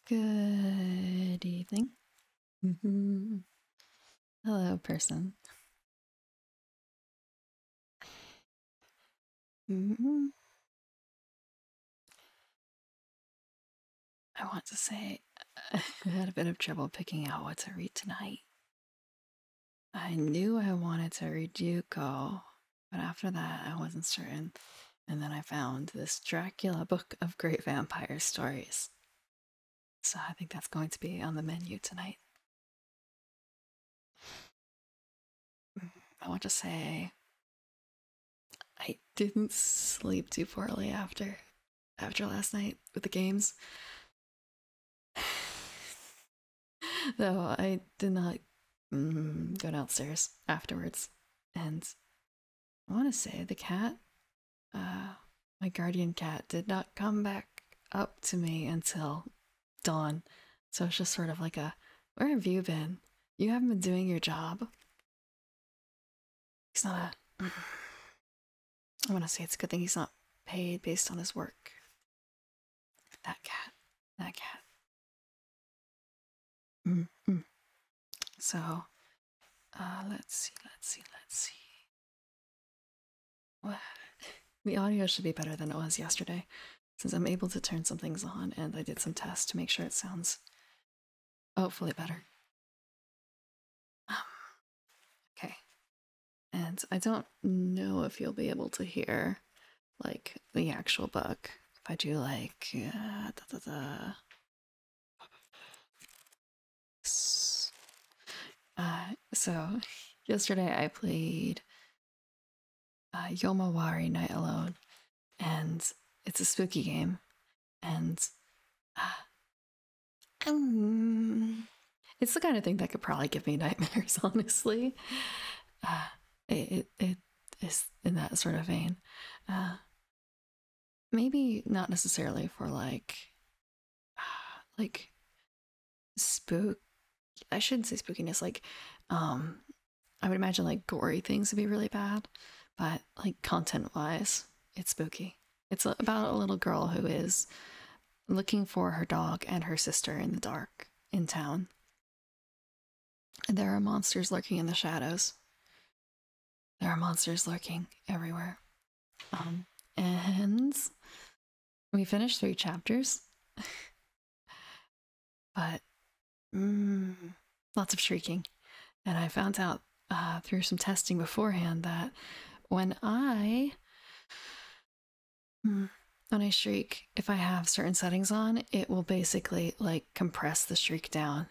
Good evening. Hello, person. I want to say I had a bit of trouble picking out what to read tonight. I knew I wanted to read Yuko, but after that I wasn't certain. And then I found this Dracula book of great vampire stories. So I think that's going to be on the menu tonight. I want to say I didn't sleep too poorly after last night with the games. Though I did not go downstairs afterwards. And I want to say the cat, my guardian cat, did not come back up to me until dawn. So it's just sort of like where have you been? You haven't been doing your job. He's not I want to say it's a good thing he's not paid based on his work. That cat. Mm-hmm. So, let's see. Well, the audio should be better than it was yesterday, since I'm able to turn some things on and I did some tests to make sure it sounds hopefully better. Okay. And I don't know if you'll be able to hear like the actual book. If I do like so yesterday I played Yomawari Night Alone, and it's a spooky game, and it's the kind of thing that could probably give me nightmares, honestly. It is in that sort of vein. Maybe not necessarily for like spook. I shouldn't say spookiness. I would imagine like gory things would be really bad, but like content wise, it's spooky. It's about a little girl who is looking for her dog and her sister in the dark in town. And there are monsters lurking in the shadows. There are monsters lurking everywhere. And we finished 3 chapters. But lots of shrieking. And I found out through some testing beforehand that when I shriek, if I have certain settings on, it will basically like compress the shriek down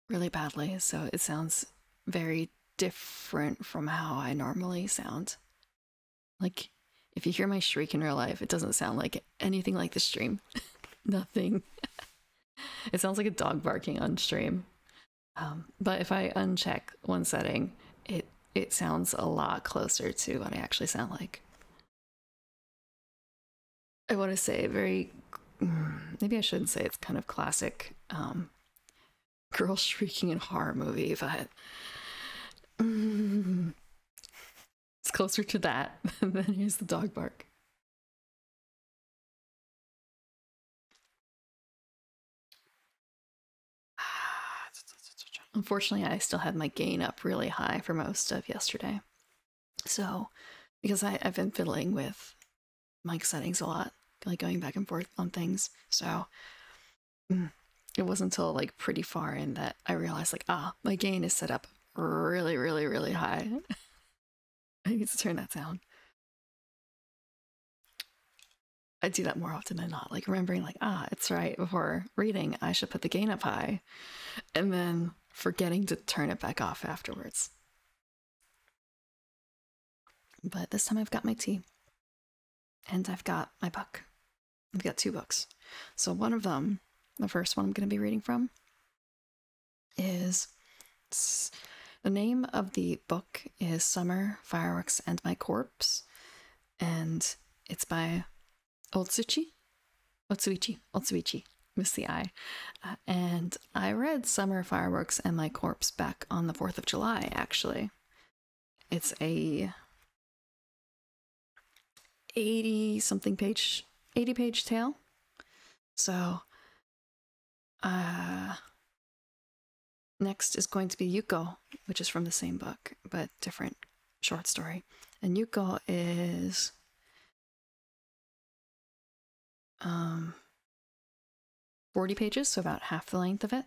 really badly. So it sounds very different from how I normally sound. Like if you hear my shriek in real life, it doesn't sound like anything like the stream. Nothing. It sounds like a dog barking on stream. But if I uncheck one setting, it sounds a lot closer to what I actually sound like. I want to say maybe I shouldn't say it's kind of classic girl shrieking in horror movie, but it's closer to that than here's the dog bark. Unfortunately, I still had my gain up really high for most of yesterday. So, because I've been fiddling with mic settings a lot, like going back and forth on things. So, it wasn't until like pretty far in that I realized like, my gain is set up really, really, really high. I need to turn that down. I do that more often than not, like remembering like, it's right, before reading I should put the gain up high, and then forgetting to turn it back off afterwards. But this time I've got my tea and I've got my book. I've got 2 books. So one of them, the first one I'm going to be reading from, is the name of the book is Summer, Fireworks, and My Corpse, and it's by Otsuichi, missed the I. And I read Summer, Fireworks, and My Corpse back on the 4th of July, actually. It's a 80 page tale. So Uh, next is going to be Yuko, which is from the same book, but different short story. And Yuko is 40 pages, so about half the length of it.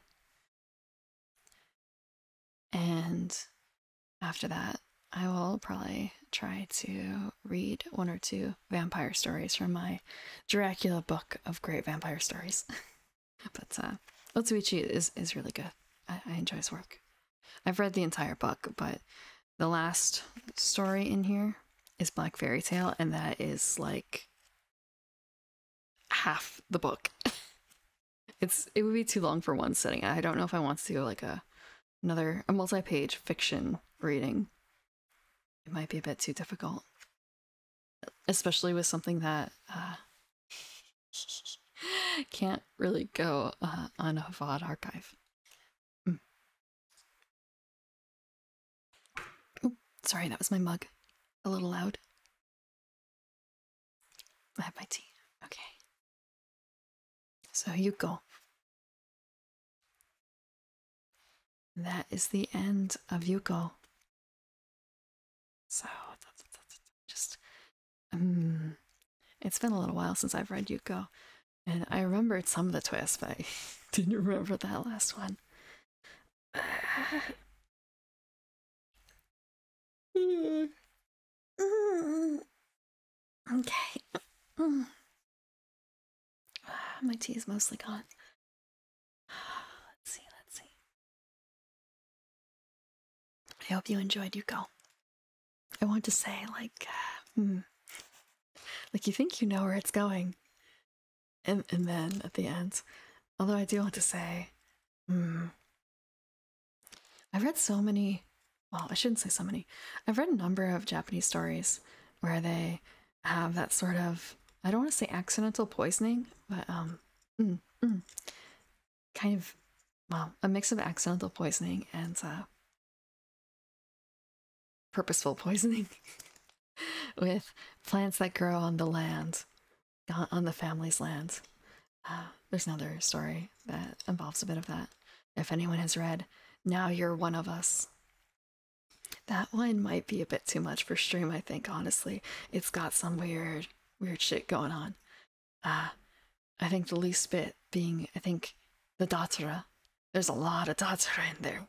And after that, I will probably try to read one or two vampire stories from my Dracula book of great vampire stories. But Otsuichi is really good. I enjoy his work. I've read the entire book, but the last story in here is Black Fairy Tale, and that is like half the book. It would be too long for one sitting. I don't know if I want to do like a multi-page fiction reading. It might be a bit too difficult, especially with something that can't really go on a VOD archive. Ooh, sorry, that was my mug. A little loud. I have my tea. Okay. So Yuko. That is the end of Yuko. So just it's been a little while since I've read Yuko, and I remembered some of the twists, but I didn't remember that last one. Okay. My tea is mostly gone. Let's see. I hope you enjoyed Yuko. I want to say, like you think you know where it's going, and then at the end, although I do want to say, I've read so many. Well, I shouldn't say so many. I've read a number of Japanese stories where they have that sort of, I don't want to say accidental poisoning, but kind of, well, a mix of accidental poisoning and purposeful poisoning with plants that grow on the land, on the family's land. There's another story that involves a bit of that. If anyone has read Now You're One of Us, that one might be a bit too much for stream, I think, honestly. It's got some weird shit going on. I think the least bit being, I think, the Datsura. There's a lot of Datsura in there.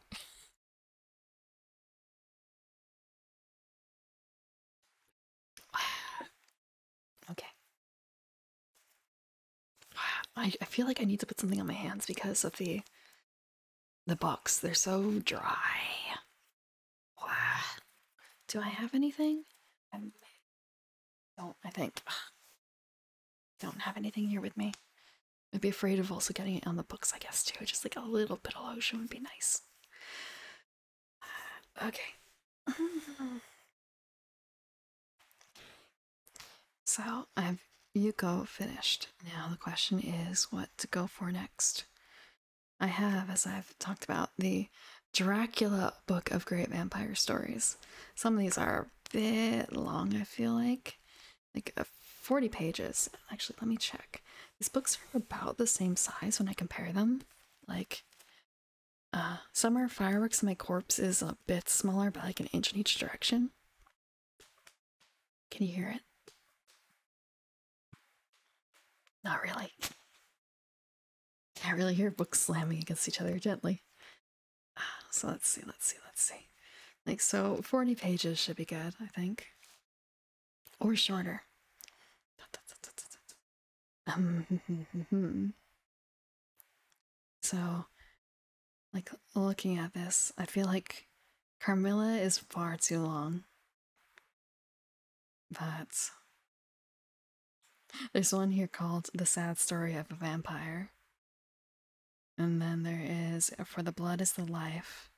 Okay. I feel like I need to put something on my hands because of the books. They're so dry. Do I have anything? I don't, I think. Don't have anything here with me. I'd be afraid of also getting it on the books, I guess, too. Just like a little bit of lotion would be nice. Okay. So I have Yuko finished. Now the question is what to go for next. I have, as I've talked about, the Dracula book of great vampire stories. Some of these are a bit long, I feel like 40 pages. Actually, let me check. These books are about the same size when I compare them. Like, Summer Fireworks My Corpse is a bit smaller, but like an inch in each direction. Can you hear it? Not really. Can't really hear books slamming against each other gently. So let's see. Like, so 40 pages should be good, I think. Or shorter. So, like, looking at this, I feel like Carmilla is far too long. But there's one here called The Sad Story of a Vampire. And then there is For the Blood is the Life,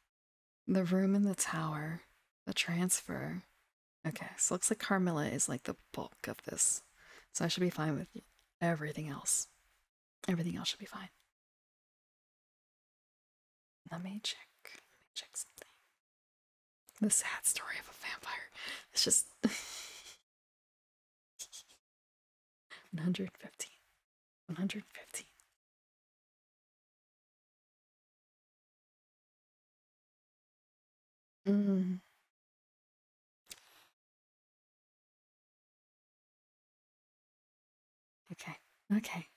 The Room in the Tower, The Transfer. Okay, so looks like Carmilla is like the bulk of this. So I should be fine with everything else. Everything else should be fine. Let me check something. The Sad Story of a Vampire. It's just 115. Mm. Okay. Okay.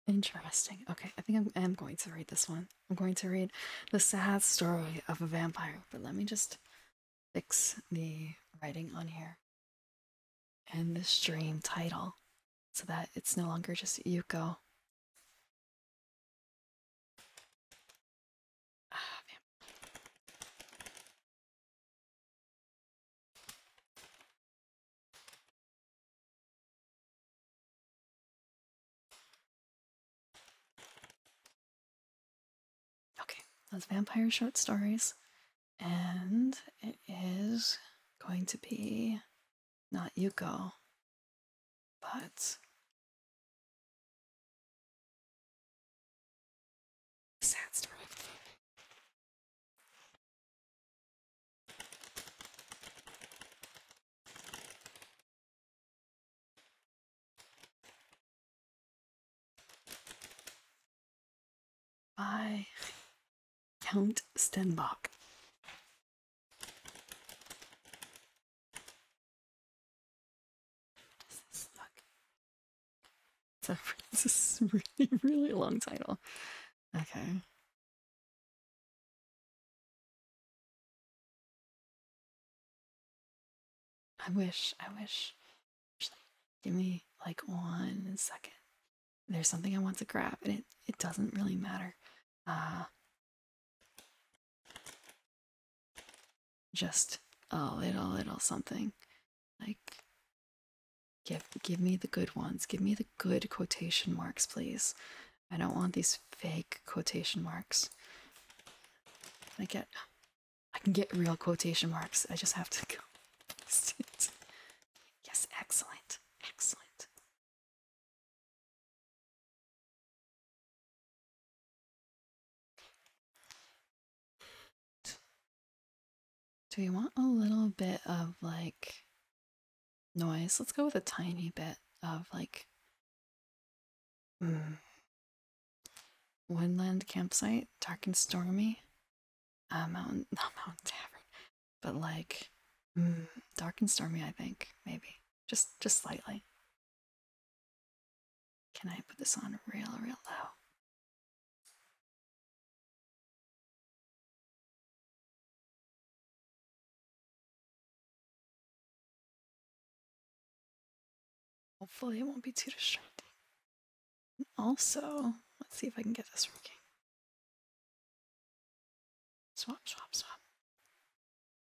Interesting. Okay, I think I'm going to read this one. I'm going to read The Sad Story of a Vampire, but let me just fix the writing on here and the stream title so that it's no longer just Yuko. Ah, okay, those vampire short stories. And it is going to be not Yuko, but Sad Story by Count Stenbach. Does this look? It's a really, really long title. Okay. I wish. Actually, give me like 1 second. There's something I want to grab, and it doesn't really matter. Just a little something. Like give me the good ones. Give me the good quotation marks, please. I don't want these fake quotation marks. I can get real quotation marks. I just have to go. Yes, excellent. Excellent. Do we want a little bit of like noise? Let's go with a tiny bit of like woodland campsite, dark and stormy. Mountain, not mountain tavern, but like dark and stormy. I think maybe just slightly. Can I put this on real low? Hopefully, it won't be too distracting. Also, let's see if I can get this working. Swap.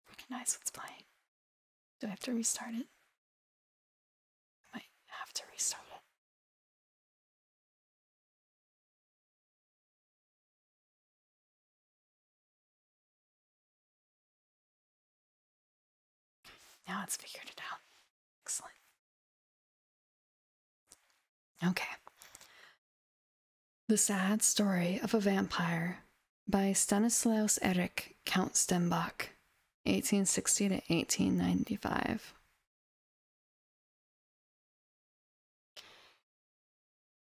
Recognize what's playing. Do I have to restart it? I might have to restart it. Now it's figured it out. Excellent. Okay. The Sad Story of a Vampire by Stanislaus Erik Count Stenbach, 1860 to 1895.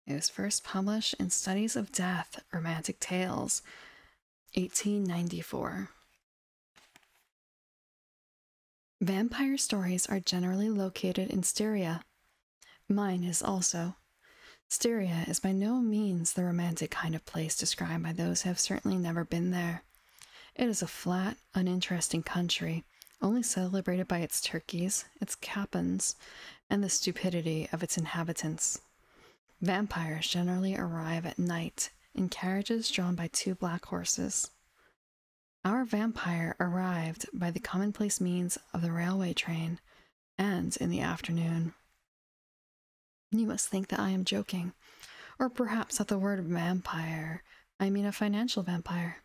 It was first published in Studies of Death, Romantic Tales, 1894. Vampire stories are generally located in Styria. Mine is also. Styria is by no means the romantic kind of place described by those who have certainly never been there. It is a flat, uninteresting country, only celebrated by its turkeys, its capons, and the stupidity of its inhabitants. Vampires generally arrive at night in carriages drawn by 2 black horses. Our vampire arrived by the commonplace means of the railway train, and in the afternoon. You must think that I am joking, or perhaps at the word vampire, I mean a financial vampire.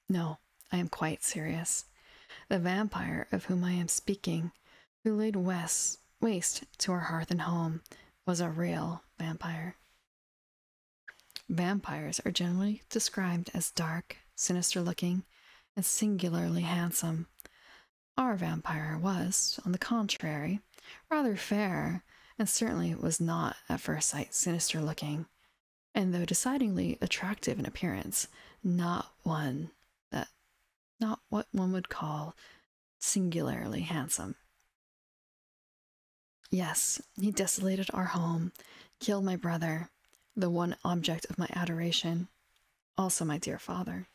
No, I am quite serious. The vampire of whom I am speaking, who laid waste to our hearth and home, was a real vampire. Vampires are generally described as dark, sinister-looking, and singularly handsome. Our vampire was, on the contrary, rather fair, and certainly was not at first sight sinister-looking. and though decidedly attractive in appearance, not what one would call singularly handsome. Yes, he desolated our home, killed my brother, the one object of my adoration, also my dear father.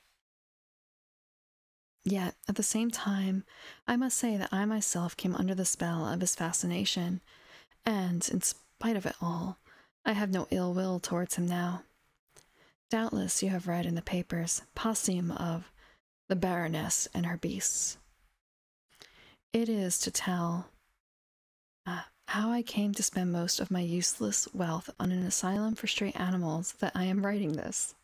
Yet, at the same time, I must say that I myself came under the spell of his fascination, and, in spite of it all, I have no ill will towards him now. Doubtless you have read in the papers posthum of the Baroness and her beasts. It is to tell how I came to spend most of my useless wealth on an asylum for stray animals that I am writing this.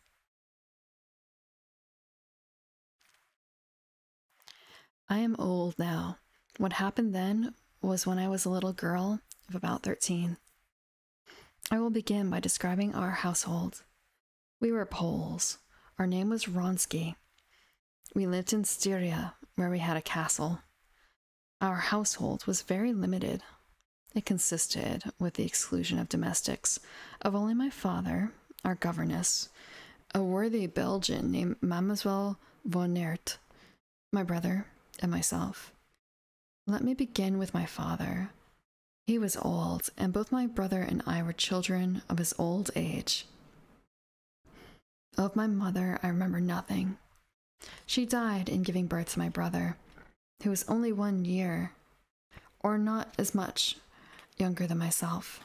I am old now. What happened then was when I was a little girl of about 13. I will begin by describing our household. We were Poles. Our name was Wronski. We lived in Styria, where we had a castle. Our household was very limited. It consisted, with the exclusion of domestics, of only my father, our governess, a worthy Belgian named Mademoiselle von Aert, my brother, and myself. Let me begin with my father. He was old, and both my brother and I were children of his old age. Of my mother, I remember nothing. She died in giving birth to my brother, who was only 1 year, or not as much, younger than myself.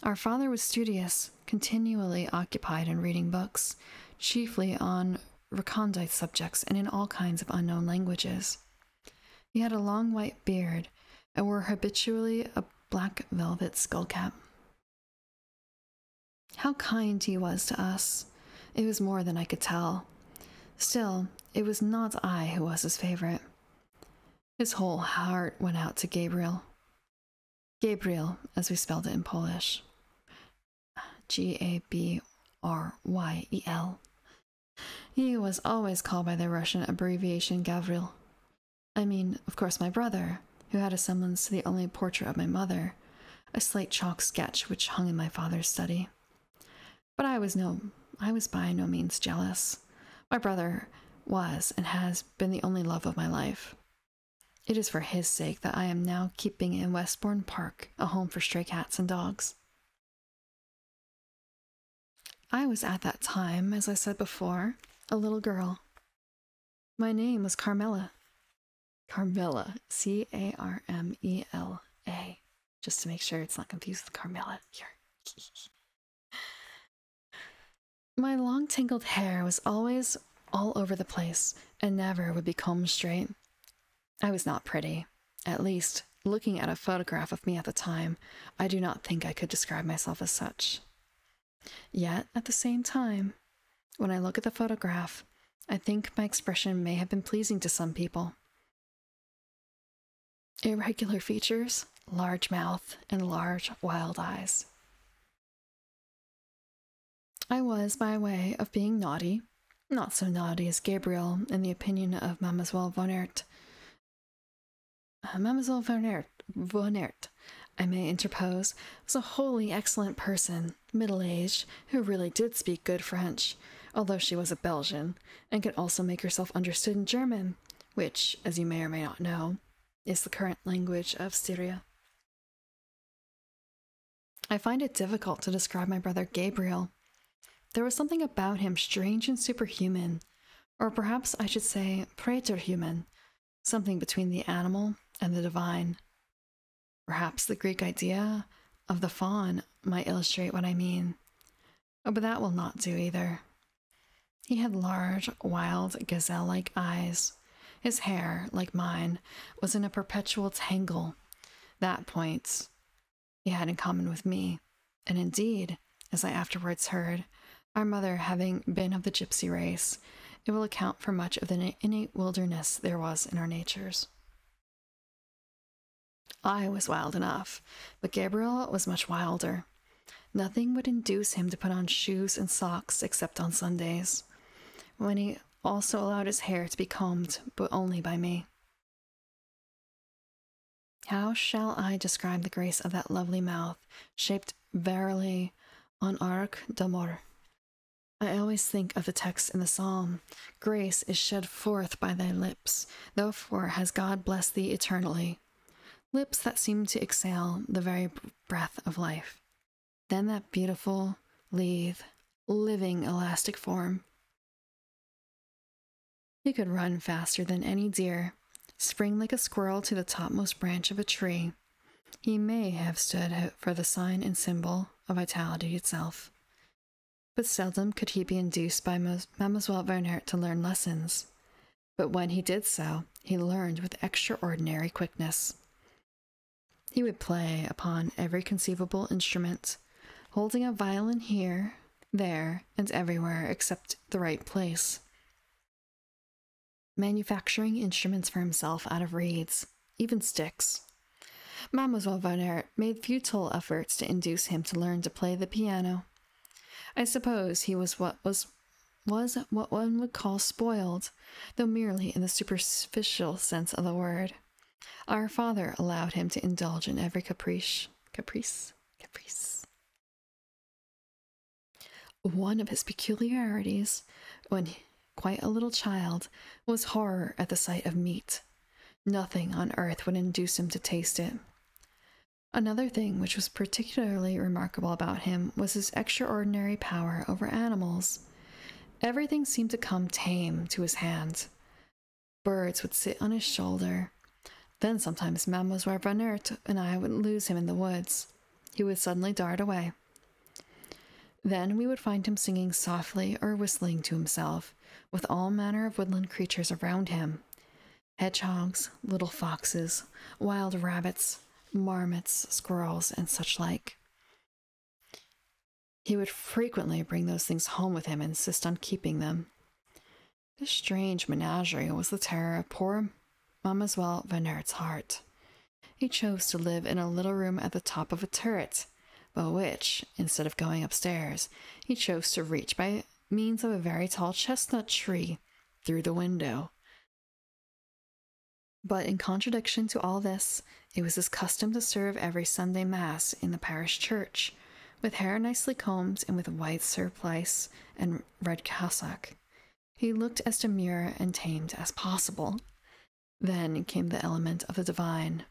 Our father was studious, continually occupied in reading books, chiefly on recondite subjects and in all kinds of unknown languages. He had a long white beard and wore habitually a black velvet skullcap. How kind he was to us! It was more than I could tell. Still, it was not I who was his favorite. His whole heart went out to Gabriel. Gabriel, as we spelled it in Polish. Gabryel. He was always called by the Russian abbreviation Gavril. I mean, of course, my brother, who had a semblance to the only portrait of my mother, a slate chalk sketch which hung in my father's study. But I was by no means jealous. My brother was and has been the only love of my life. It is for his sake that I am now keeping in Westbourne Park a home for stray cats and dogs. I was at that time, as I said before, a little girl. My name was Carmela. Carmela, Carmela, just to make sure it's not confused with Carmela here. My long tangled hair was always all over the place and never would be combed straight. I was not pretty. At least, looking at a photograph of me at the time, I do not think I could describe myself as such. Yet, at the same time, when I look at the photograph, I think my expression may have been pleasing to some people. Irregular features, large mouth, and large, wild eyes. I was, by way of being naughty, not so naughty as Gabriel in the opinion of Mademoiselle von Aert. Mademoiselle von Aert, I may interpose, was a wholly excellent person, middle-aged, who really did speak good French, although she was a Belgian, and could also make herself understood in German, which, as you may or may not know, is the current language of Styria. I find it difficult to describe my brother Gabriel. There was something about him strange and superhuman, or perhaps I should say praeterhuman, something between the animal and the divine. Perhaps the Greek idea of the faun might illustrate what I mean. Oh, but that will not do either. He had large, wild, gazelle-like eyes. His hair, like mine, was in a perpetual tangle. That point he had in common with me, and indeed, as I afterwards heard, our mother having been of the gypsy race, it will account for much of the innate wilderness there was in our natures. I was wild enough, but Gabriel was much wilder. Nothing would induce him to put on shoes and socks except on Sundays, when he also allowed his hair to be combed, but only by me. How shall I describe the grace of that lovely mouth, shaped verily on Arc d'Amor. I always think of the text in the psalm, "Grace is shed forth by thy lips, therefore has God blessed thee eternally." Lips that seem to exhale the very breath of life. Then that beautiful, lithe, living, elastic form. He could run faster than any deer, spring like a squirrel to the topmost branch of a tree. He may have stood for the sign and symbol of vitality itself. But seldom could he be induced by Mademoiselle Vernert to learn lessons. But when he did so, he learned with extraordinary quickness. He would play upon every conceivable instrument, holding a violin here, there, and everywhere except the right place. Manufacturing instruments for himself out of reeds, even sticks. Mademoiselle Vernert made futile efforts to induce him to learn to play the piano. I suppose he was what one would call spoiled, though merely in the superficial sense of the word. Our father allowed him to indulge in every caprice. One of his peculiarities, when quite a little child, was horror at the sight of meat. Nothing on earth would induce him to taste it. Another thing which was particularly remarkable about him was his extraordinary power over animals. Everything seemed to come tame to his hand. Birds would sit on his shoulder. Then sometimes Mademoiselle Vernert and I would lose him in the woods. He would suddenly dart away. Then we would find him singing softly or whistling to himself, with all manner of woodland creatures around him. Hedgehogs, little foxes, wild rabbits, marmots, squirrels, and such like. He would frequently bring those things home with him and insist on keeping them. This strange menagerie was the terror of poor Mademoiselle Vernert's heart. He chose to live in a little room at the top of a turret, but which, instead of going upstairs, he chose to reach by means of a very tall chestnut tree through the window. But in contradiction to all this, it was his custom to serve every Sunday Mass in the parish church, with hair nicely combed and with white surplice and red cassock. He looked as demure and tamed as possible. Then came the element of the divine.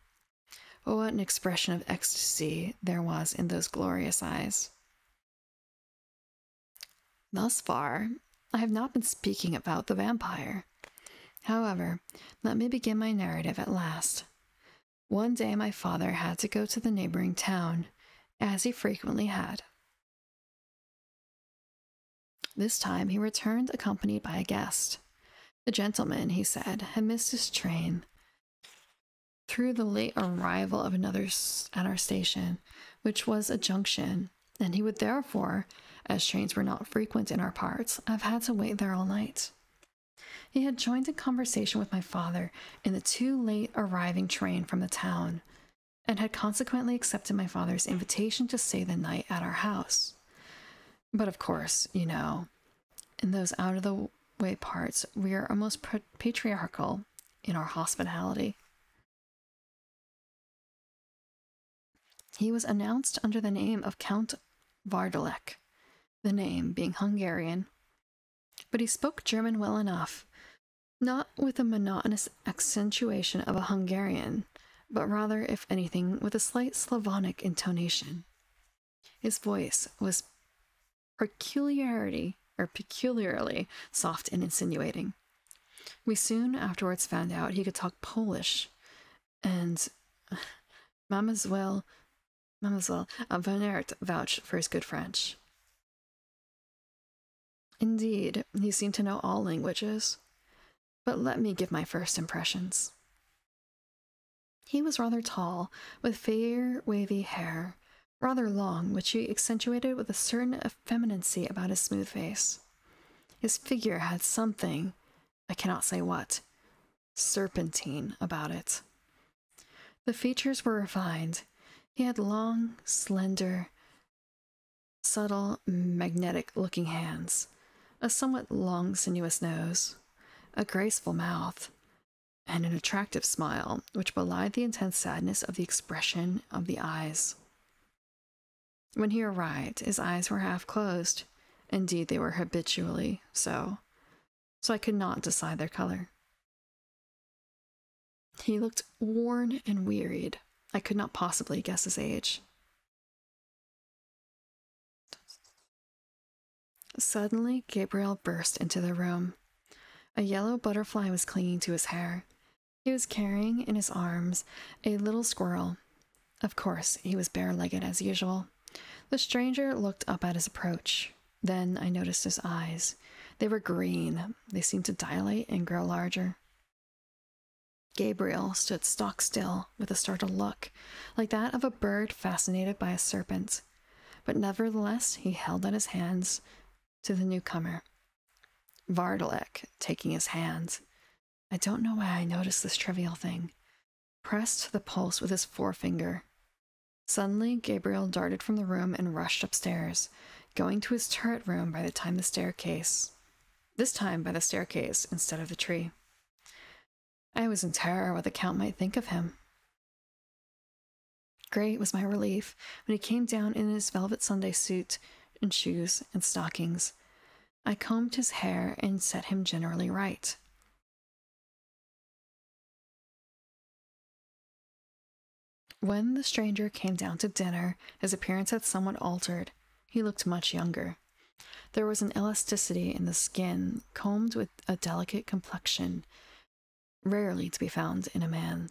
What an expression of ecstasy there was in those glorious eyes. Thus far, I have not been speaking about the vampire. However, let me begin my narrative at last. One day my father had to go to the neighboring town, as he frequently had. This time he returned accompanied by a guest. The gentleman, he said, had missed his train through the late arrival of another at our station, which was a junction, and he would therefore, as trains were not frequent in our parts, have had to wait there all night. He had joined in conversation with my father in the too late arriving train from the town, and had consequently accepted my father's invitation to stay the night at our house. But of course, you know, in those out-of-the-way parts, we are almost patriarchal in our hospitality. He was announced under the name of Count Vardalek, the name being Hungarian, but he spoke German well enough, not with the monotonous accentuation of a Hungarian, but rather, if anything, with a slight Slavonic intonation. His voice was peculiarly soft and insinuating. We soon afterwards found out he could talk Polish, and Mademoiselle Vernert vouched for his good French. Indeed, he seemed to know all languages. But let me give my first impressions. He was rather tall, with fair, wavy hair, rather long, which he accentuated with a certain effeminacy about his smooth face. His figure had something, I cannot say what, serpentine about it. The features were refined. He had long, slender, subtle, magnetic-looking hands, a somewhat long, sinuous nose, a graceful mouth, and an attractive smile, which belied the intense sadness of the expression of the eyes. When he arrived, his eyes were half closed. Indeed, they were habitually so I could not decide their color. He looked worn and wearied. I could not possibly guess his age. Suddenly, Gabriel burst into the room. A yellow butterfly was clinging to his hair. He was carrying in his arms a little squirrel. Of course, he was bare-legged as usual. The stranger looked up at his approach. Then I noticed his eyes. They were green. They seemed to dilate and grow larger. Gabriel stood stock still with a startled look, like that of a bird fascinated by a serpent. But nevertheless, he held out his hands to the newcomer. Vardalek, taking his hand, I don't know why I noticed this trivial thing, pressed the pulse with his forefinger. Suddenly, Gabriel darted from the room and rushed upstairs, going to his turret room by the time this time by the staircase instead of the tree. I was in terror what the Count might think of him. Great was my relief when he came down in his velvet Sunday suit and shoes and stockings. I combed his hair and set him generally right. When the stranger came down to dinner, his appearance had somewhat altered. He looked much younger. There was an elasticity in the skin, combed with a delicate complexion, rarely to be found in a man.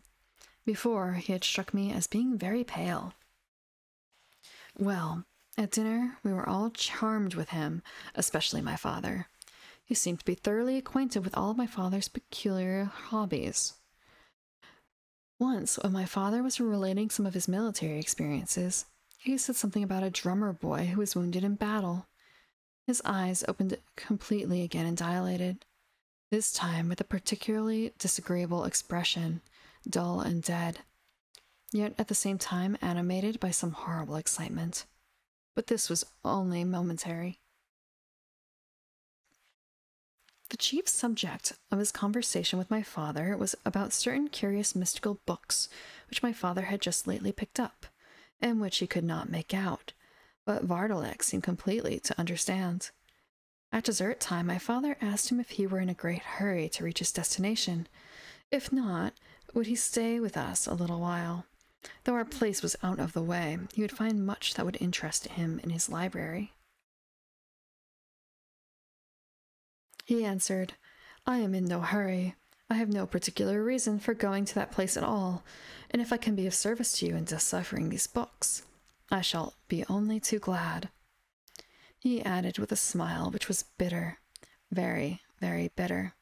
Before, he had struck me as being very pale. Well, at dinner, we were all charmed with him, especially my father. He seemed to be thoroughly acquainted with all of my father's peculiar hobbies. Once, when my father was relating some of his military experiences, he said something about a drummer boy who was wounded in battle. His eyes opened completely again and dilated, this time with a particularly disagreeable expression, dull and dead, yet at the same time animated by some horrible excitement. But this was only momentary. The chief subject of his conversation with my father was about certain curious mystical books which my father had just lately picked up, and which he could not make out, but Vardalek seemed completely to understand. At dessert time, my father asked him if he were in a great hurry to reach his destination. If not, would he stay with us a little while? Though our place was out of the way, he would find much that would interest him in his library. He answered, I am in no hurry. I have no particular reason for going to that place at all, and if I can be of service to you in deciphering these books, I shall be only too glad. He added with a smile which was bitter, very, very bitter.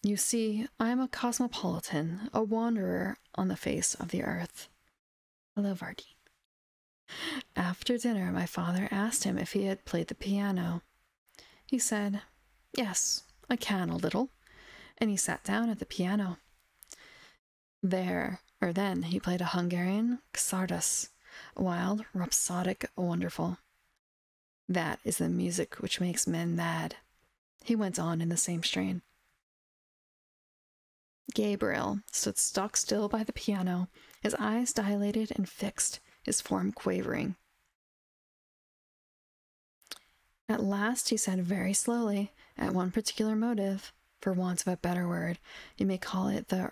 You see, I am a cosmopolitan, a wanderer on the face of the earth. Hello, Vardine. After dinner, my father asked him if he had played the piano. He said, Yes, I can a little, and he sat down at the piano. Then he played a Hungarian czardas, wild, rhapsodic, wonderful. That is the music which makes men mad. He went on in the same strain. Gabriel stood stock still by the piano, his eyes dilated and fixed, his form quavering. At last he said very slowly, at one particular motive, for want of a better word, you may call it the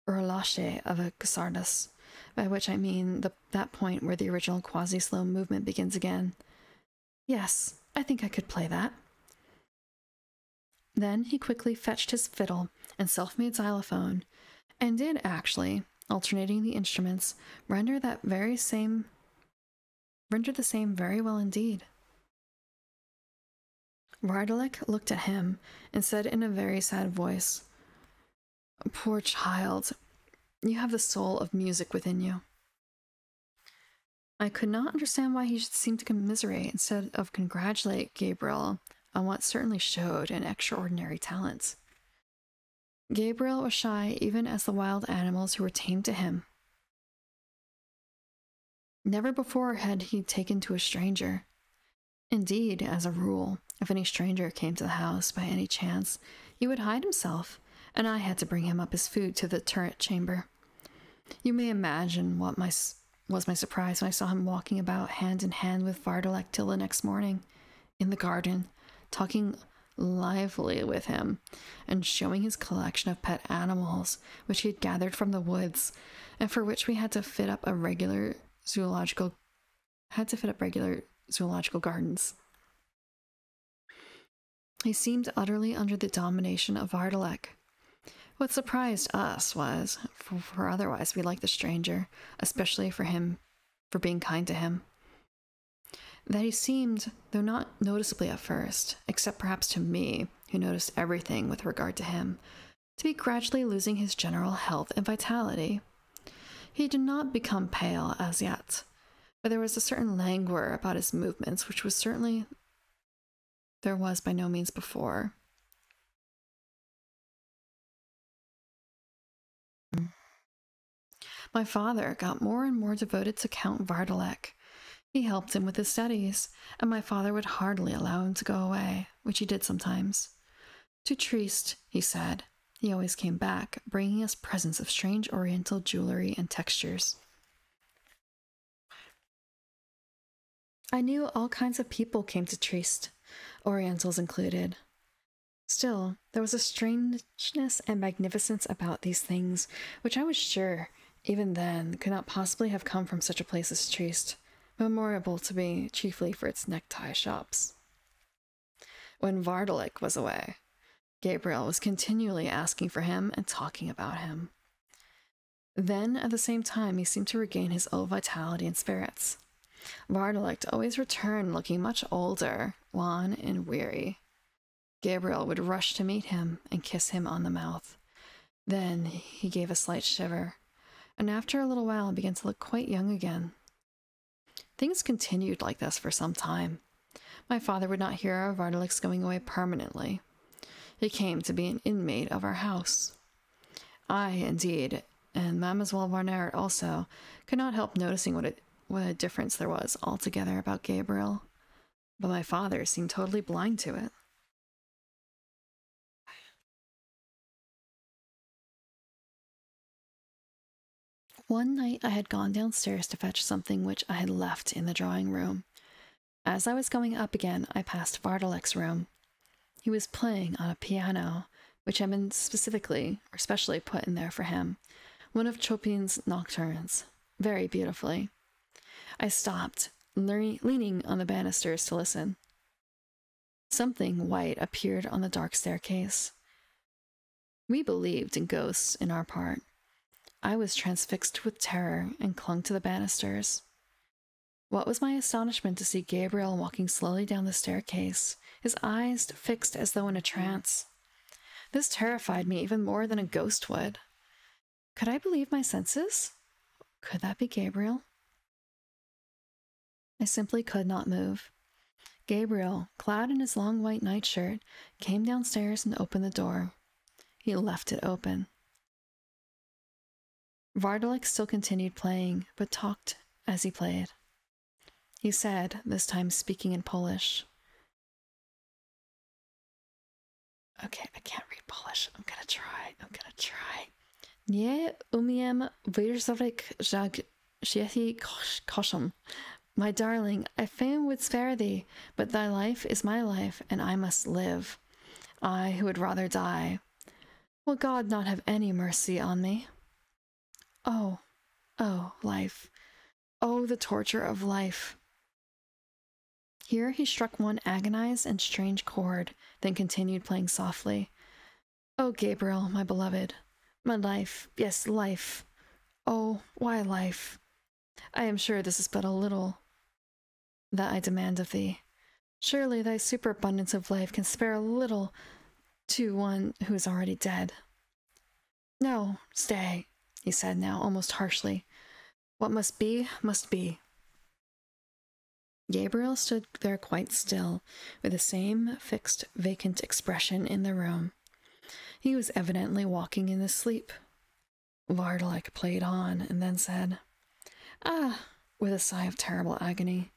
urlache of a czardas, by which I mean that point where the original quasi-slow movement begins again. Yes, I think I could play that. Then he quickly fetched his fiddle and self-made xylophone, and did actually, alternating the instruments, render the same very well indeed. Vardalek looked at him and said in a very sad voice, Poor child, you have the soul of music within you. I could not understand why he should seem to commiserate instead of congratulate Gabriel on what certainly showed an extraordinary talent. Gabriel was shy even as the wild animals who were tamed to him. Never before had he taken to a stranger. Indeed, as a rule, if any stranger came to the house by any chance, he would hide himself, and I had to bring him up his food to the turret chamber. You may imagine what my was my surprise when I saw him walking about hand in hand with Vardalek till the next morning, in the garden, talking lively with him and showing his collection of pet animals which he had gathered from the woods and for which we had to fit up regular zoological gardens. He seemed utterly under the domination of Vardalek. What surprised us was, for otherwise we liked the stranger, especially for being kind to him, that he seemed, though not noticeably at first, except perhaps to me, who noticed everything with regard to him, to be gradually losing his general health and vitality. He did not become pale as yet, but there was a certain languor about his movements which was certainly there was by no means before. My father got more and more devoted to Count Vardalek. He helped him with his studies, and my father would hardly allow him to go away, which he did sometimes. To Trieste, he said, he always came back, bringing us presents of strange oriental jewelry and textures. I knew all kinds of people came to Trieste, Orientals included. Still, there was a strangeness and magnificence about these things, which I was sure, even then, could not possibly have come from such a place as Trieste, memorable to me chiefly for its necktie shops. When Vardalek was away, Gabriel was continually asking for him and talking about him. Then, at the same time, he seemed to regain his old vitality and spirits. Vardalek always returned looking much older, wan, and weary. Gabriel would rush to meet him and kiss him on the mouth. Then he gave a slight shiver, and after a little while began to look quite young again. Things continued like this for some time. My father would not hear of Vardalek's going away permanently. He came to be an inmate of our house. I, indeed, and Mademoiselle Varnert also, could not help noticing what a difference there was altogether about Gabriel, but my father seemed totally blind to it. One night I had gone downstairs to fetch something which I had left in the drawing room. As I was going up again, I passed Vardalek's room. He was playing on a piano, which had been specially put in there for him, one of Chopin's nocturnes, very beautifully. I stopped, leaning on the banisters to listen. Something white appeared on the dark staircase. We believed in ghosts in our part. I was transfixed with terror and clung to the banisters. What was my astonishment to see Gabriel walking slowly down the staircase, his eyes fixed as though in a trance. This terrified me even more than a ghost would. Could I believe my senses? Could that be Gabriel? I simply could not move. Gabriel, clad in his long white nightshirt, came downstairs and opened the door. He left it open. Vardalek still continued playing, but talked as he played. He said, this time speaking in Polish. Okay, I can't read Polish. I'm gonna try. Nie umiem wierzyć, że się kocham. My darling, I fain would spare thee, but thy life is my life, and I must live. I who would rather die. Will God not have any mercy on me? Oh, life. Oh, the torture of life. Here he struck one agonized and strange chord, then continued playing softly. Oh, Gabriel, my beloved, my life, yes, life. Oh, why life? I am sure this is but a little that I demand of thee. Surely thy superabundance of life can spare a little to one who is already dead. No, stay, he said now, almost harshly. What must be, must be. Gabriel stood there quite still, with the same fixed, vacant expression in the room. He was evidently walking in his sleep. Vardalek played on, and then said, "Ah," with a sigh of terrible agony.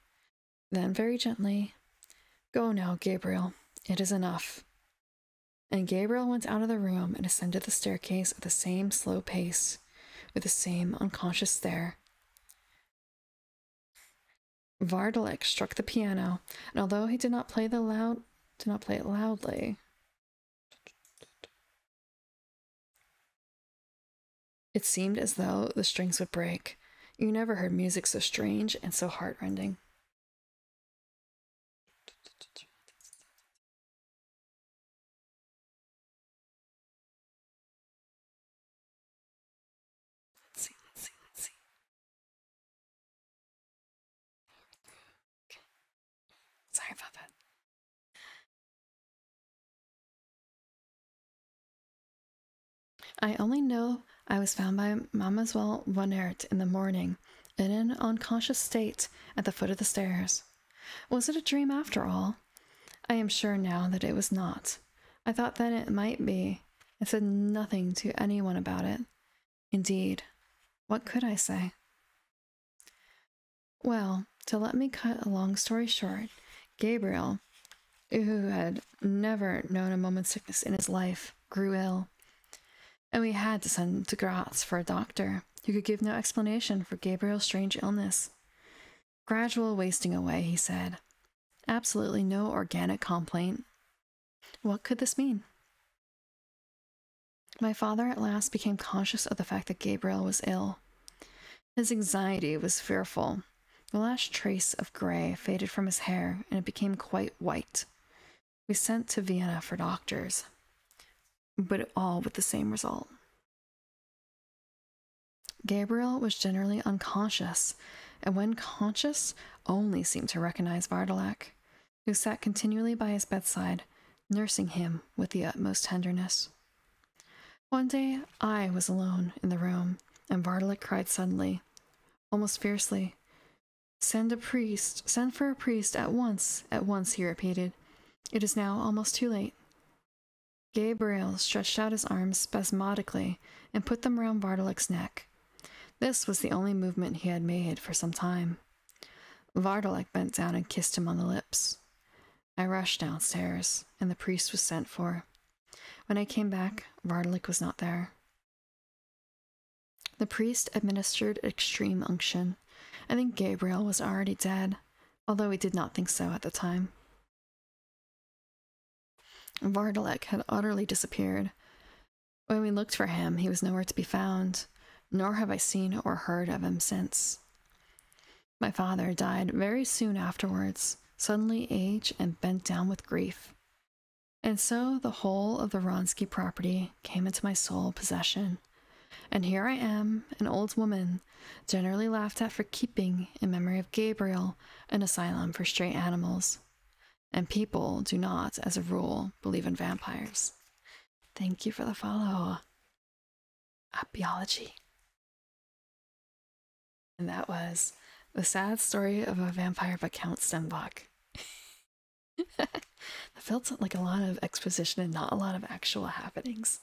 Then very gently, "Go now, Gabriel. It is enough." And Gabriel went out of the room and ascended the staircase at the same slow pace, with the same unconscious stare. Vardelik struck the piano, and although he did not play it loudly, it seemed as though the strings would break. You never heard music so strange and so heartrending. Let's see. Okay. Sorry about that. I only know I was found by Mademoiselle Vonert in the morning, in an unconscious state, at the foot of the stairs. Was it a dream after all? I am sure now that it was not. I thought then it might be. I said nothing to anyone about it. Indeed, what could I say? Well, to let me cut a long story short, Gabriel, who had never known a moment's sickness in his life, grew ill, and we had to send him to Graz for a doctor who could give no explanation for Gabriel's strange illness. Gradual wasting away, he said. Absolutely no organic complaint. What could this mean? My father at last became conscious of the fact that Gabriel was ill. His anxiety was fearful. The last trace of gray faded from his hair, and it became quite white. We sent to Vienna for doctors, but all with the same result. Gabriel was generally unconscious, and when conscious, only seemed to recognize Vardelak, who sat continually by his bedside, nursing him with the utmost tenderness. One day I was alone in the room, and Vardelak cried suddenly, almost fiercely, Send for a priest at once, he repeated. It is now almost too late. Gabriel stretched out his arms spasmodically and put them round Vardelak's neck. This was the only movement he had made for some time. Vardelak bent down and kissed him on the lips. I rushed downstairs, and the priest was sent for. When I came back, Vardelak was not there. The priest administered extreme unction. I think Gabriel was already dead, although we did not think so at the time. Vardelak had utterly disappeared. When we looked for him, he was nowhere to be found, nor have I seen or heard of him since. My father died very soon afterwards, suddenly aged and bent down with grief. And so the whole of the Wronski property came into my sole possession. And here I am, an old woman, generally laughed at for keeping, in memory of Gabriel, an asylum for stray animals. And people do not, as a rule, believe in vampires. Thank you for the follow. Apiology. And that was The Sad Story of a Vampire by Count Stenbach. That felt like a lot of exposition and not a lot of actual happenings.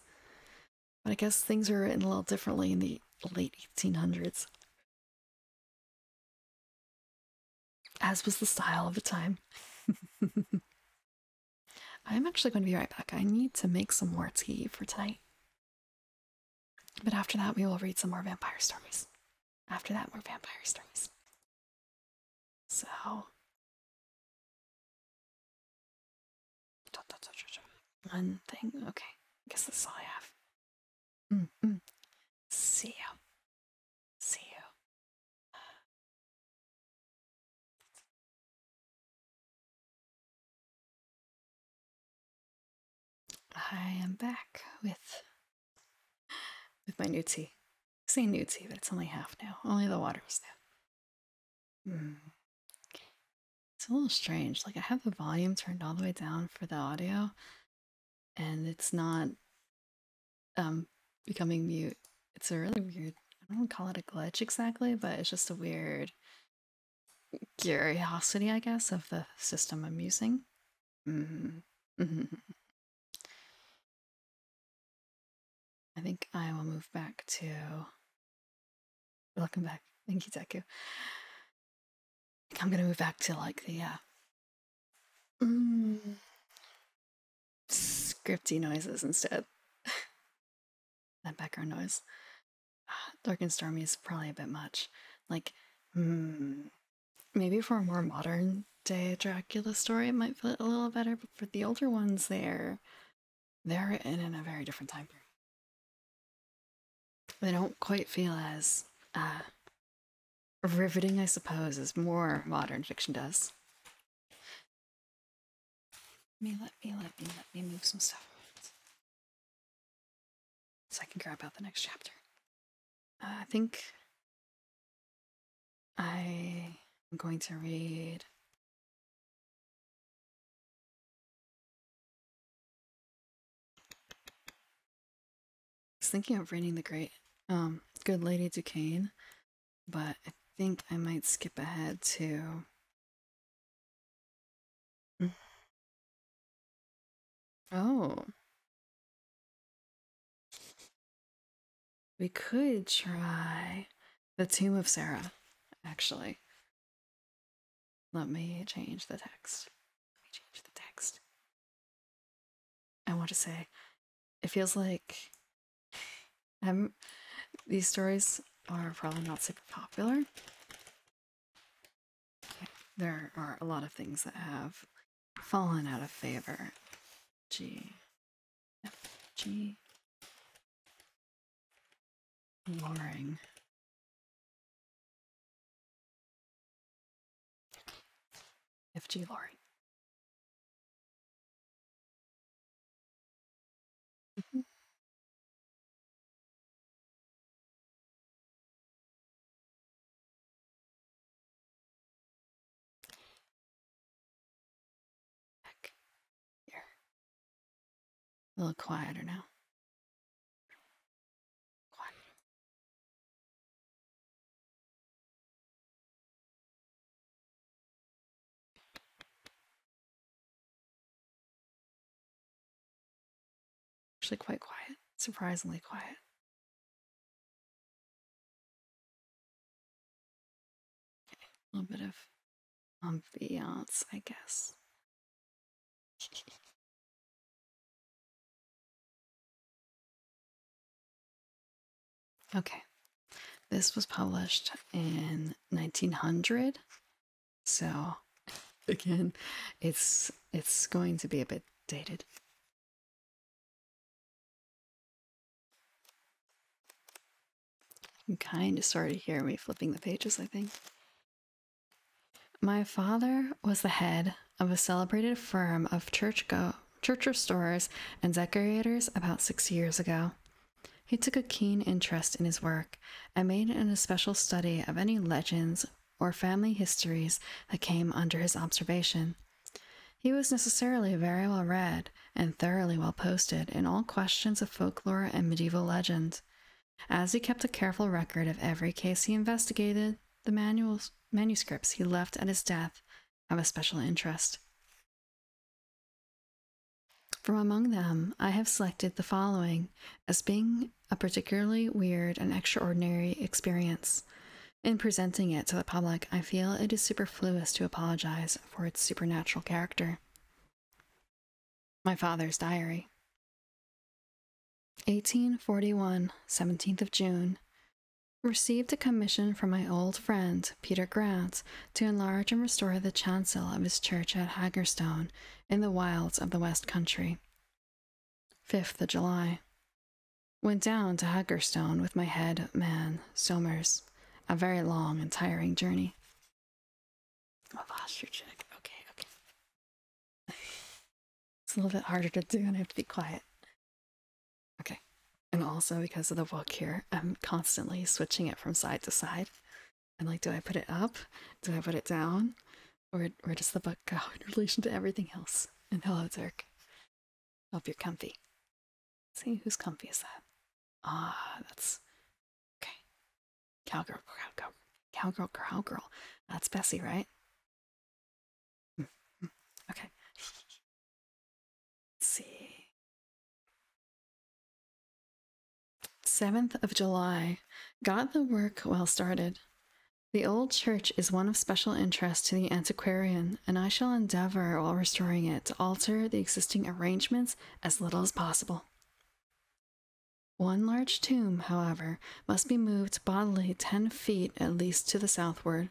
But I guess things were written a little differently in the late 1800s. As was the style of the time. I'm actually going to be right back. I need to make some more tea for tonight. But after that, we will read some more vampire stories. After that, more vampire stories. So... one thing. Okay. I guess that's all I have. See you. See you. I am back with my new tea. I say new tea, but it's only half now. Only the water is new. It's a little strange. Like, I have the volume turned all the way down for the audio, and it's not becoming mute. It's a really weird, I don't want to call it a glitch exactly, but it's just a weird curiosity, I guess, of the system I'm using. I think I will move back to... Welcome back. Thank you, Deku. I think I'm gonna move back to, like, the, scripty noises instead. That background noise. Dark and Stormy is probably a bit much. Like, maybe for a more modern day Dracula story, it might fit a little better. But for the older ones, they're written in a very different time period. They don't quite feel as riveting, I suppose, as more modern fiction does. Let me move some stuff around so I can grab out the next chapter. I think I am going to read I was thinking of reading the great Good Lady Duquesne, but I think I might skip ahead to oh, we could try The Tomb of Sarah, actually. Let me change the text. I want to say, it feels like these stories are probably not super popular. There are a lot of things that have fallen out of favor. G. F. G. Loring. F. G. Loring. Heck. Here. A little quieter now. Quiet. Actually quite quiet. Surprisingly quiet. Okay. A little bit of ambiance, I guess. Okay. This was published in 1900. So again, it's going to be a bit dated. You can kind of sort of hear me flipping the pages, I think. My father was the head of a celebrated firm of church restorers and decorators about 6 years ago. He took a keen interest in his work and made an especial study of any legends or family histories that came under his observation. He was necessarily very well read and thoroughly well posted in all questions of folklore and medieval legend. As he kept a careful record of every case he investigated, the manuscripts he left at his death have a special interest. From among them, I have selected the following as being a particularly weird and extraordinary experience. In presenting it to the public, I feel it is superfluous to apologize for its supernatural character. My father's diary. 1841, 17th of June. Received a commission from my old friend, Peter Grant, to enlarge and restore the chancel of his church at Hagerstone, in the wilds of the West Country. 5th of July. Went down to Hagerstone with my head man, Somers. A very long and tiring journey. Oh, posture check. Okay. It's a little bit harder to do and I have to be quiet. Okay. And also because of the book here, I'm constantly switching it from side to side. And like, do I put it up? Do I put it down? Or where does the book go in relation to everything else? And hello, Dirk. Hope you're comfy. Let's see, whose comfy is that? Ah, that's... Okay. Cowgirl. That's Bessie, right? Okay. Let's see. 7th of July. Got the work well started. The old church is one of special interest to the antiquarian, and I shall endeavor, while restoring it, to alter the existing arrangements as little as possible. One large tomb, however, must be moved bodily 10 feet at least to the southward.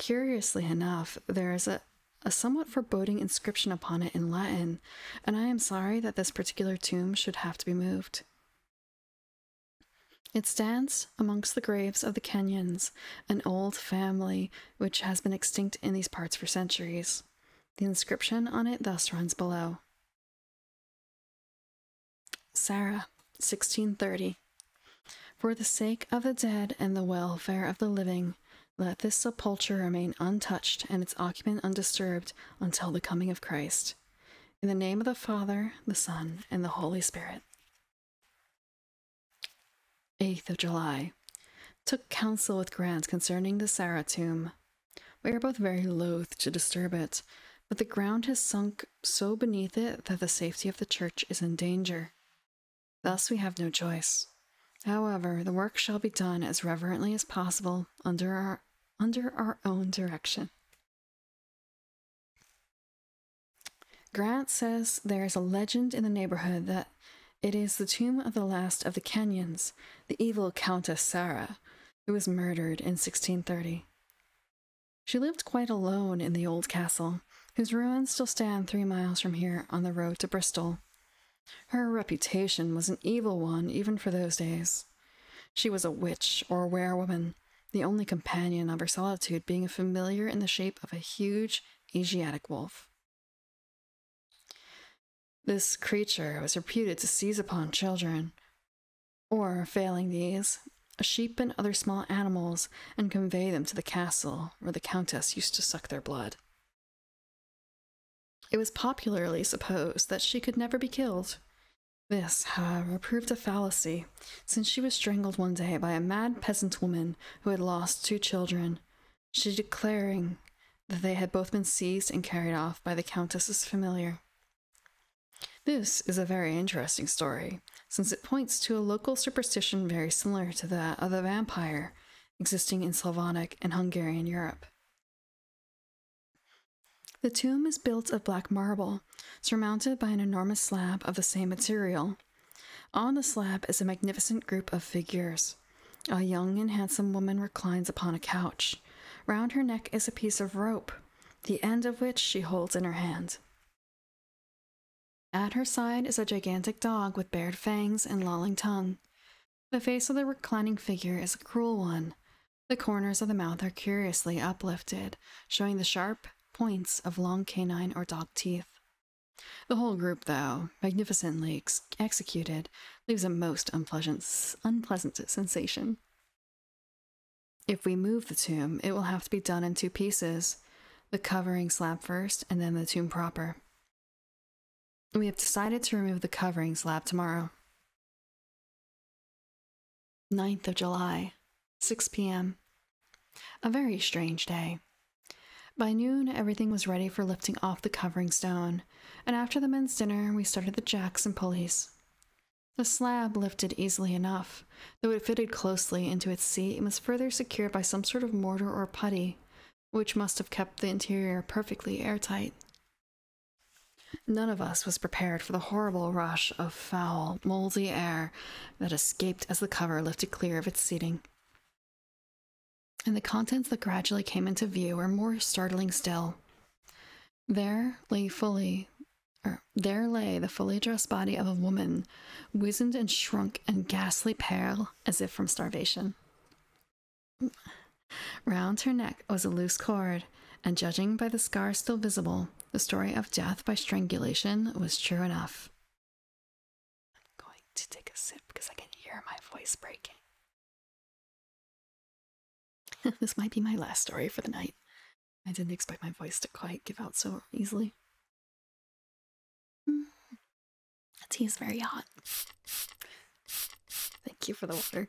Curiously enough, there is a somewhat foreboding inscription upon it in Latin, and I am sorry that this particular tomb should have to be moved. It stands amongst the graves of the Kenyans, an old family which has been extinct in these parts for centuries. The inscription on it thus runs below. Sarah, 1630. For the sake of the dead and the welfare of the living, let this sepulchre remain untouched and its occupant undisturbed until the coming of Christ. In the name of the Father, the Son, and the Holy Spirit. 8th of July. Took counsel with Grant concerning the Sarah tomb. We are both very loath to disturb it, but the ground has sunk so beneath it that the safety of the church is in danger. Thus we have no choice. However, the work shall be done as reverently as possible under our own direction. Grant says there is a legend in the neighborhood that it is the tomb of the last of the Kenyans, the evil Countess Sarah, who was murdered in 1630. She lived quite alone in the old castle, whose ruins still stand 3 miles from here on the road to Bristol. Her reputation was an evil one even for those days. She was a witch or werewoman, the only companion of her solitude being a familiar in the shape of a huge Asiatic wolf. This creature was reputed to seize upon children, or, failing these, sheep and other small animals, and convey them to the castle where the Countess used to suck their blood. It was popularly supposed that she could never be killed. This, however, proved a fallacy, since she was strangled one day by a mad peasant woman who had lost 2 children, she declaring that they had both been seized and carried off by the Countess's familiar. This is a very interesting story, since it points to a local superstition very similar to that of the vampire, existing in Slavonic and Hungarian Europe. The tomb is built of black marble, surmounted by an enormous slab of the same material. On the slab is a magnificent group of figures. A young and handsome woman reclines upon a couch. Round her neck is a piece of rope, the end of which she holds in her hand. At her side is a gigantic dog with bared fangs and lolling tongue. The face of the reclining figure is a cruel one. The corners of the mouth are curiously uplifted, showing the sharp points of long canine or dog teeth. The whole group, though magnificently executed, leaves a most unpleasant sensation. If we move the tomb, it will have to be done in 2 pieces, the covering slab first and then the tomb proper. We have decided to remove the covering slab tomorrow. 9th of July, 6 p.m. A very strange day. By noon, everything was ready for lifting off the covering stone, and after the men's dinner, we started the jacks and pulleys. The slab lifted easily enough. Though it fitted closely into its seat, it was further secured by some sort of mortar or putty, which must have kept the interior perfectly airtight. None of us was prepared for the horrible rush of foul, moldy air that escaped as the cover lifted clear of its seating. And the contents that gradually came into view were more startling still. There lay the fully dressed body of a woman, wizened and shrunk and ghastly pale as if from starvation. Round her neck was a loose cord, and judging by the scars still visible, the story of death by strangulation was true enough. I'm going to take a sip because I can hear my voice breaking. This might be my last story for the night. I didn't expect my voice to quite give out so easily. The tea is very hot. Thank you for the water.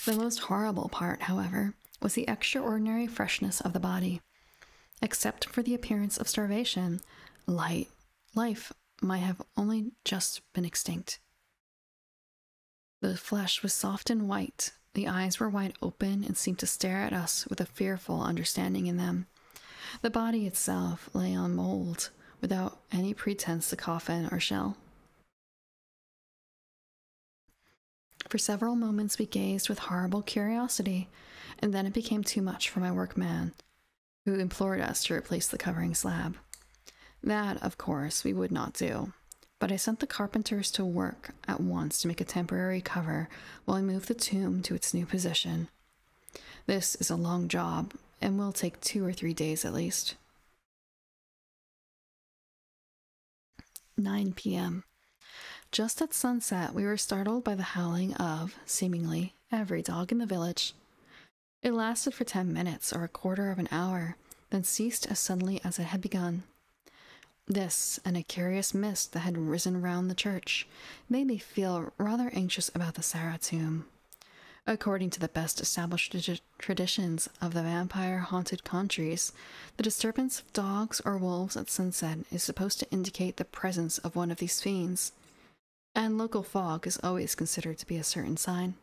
The most horrible part, however, was the extraordinary freshness of the body. Except for the appearance of starvation, life might have only just been extinct. The flesh was soft and white. The eyes were wide open and seemed to stare at us with a fearful understanding in them. The body itself lay on mold, without any pretense to coffin or shell. For several moments we gazed with horrible curiosity, and then it became too much for my workman, who implored us to replace the covering slab. That, of course, we would not do, but I sent the carpenters to work at once to make a temporary cover while I moved the tomb to its new position. This is a long job, and will take 2 or 3 days at least. 9 p.m. Just at sunset, we were startled by the howling of, seemingly, every dog in the village. It lasted for 10 minutes or a quarter of an hour, then ceased as suddenly as it had begun. This, and a curious mist that had risen round the church, made me feel rather anxious about the Sarah tomb. According to the best established traditions of the vampire-haunted countries, the disturbance of dogs or wolves at sunset is supposed to indicate the presence of one of these fiends, and local fog is always considered to be a certain sign.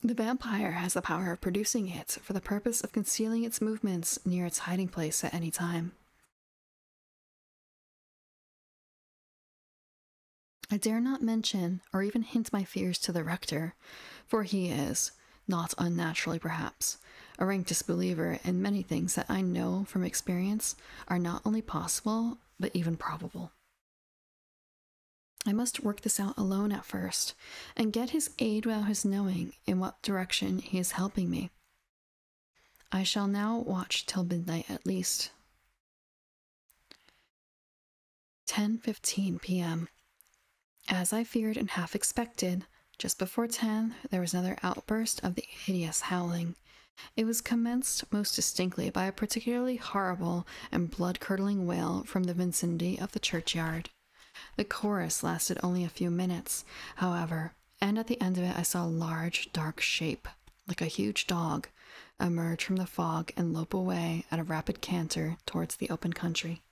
The vampire has the power of producing it for the purpose of concealing its movements near its hiding place at any time. I dare not mention or even hint my fears to the rector, for he is, not unnaturally perhaps, a rank disbeliever in many things that I know from experience are not only possible, but even probable. I must work this out alone at first, and get his aid without his knowing in what direction he is helping me. I shall now watch till midnight at least. 10:15 p.m. As I feared and half expected, just before 10, there was another outburst of the hideous howling. It was commenced most distinctly by a particularly horrible and blood-curdling wail from the vicinity of the churchyard. The chorus lasted only a few minutes, however, and at the end of it I saw a large, dark shape, like a huge dog, emerge from the fog and lope away at a rapid canter towards the open country.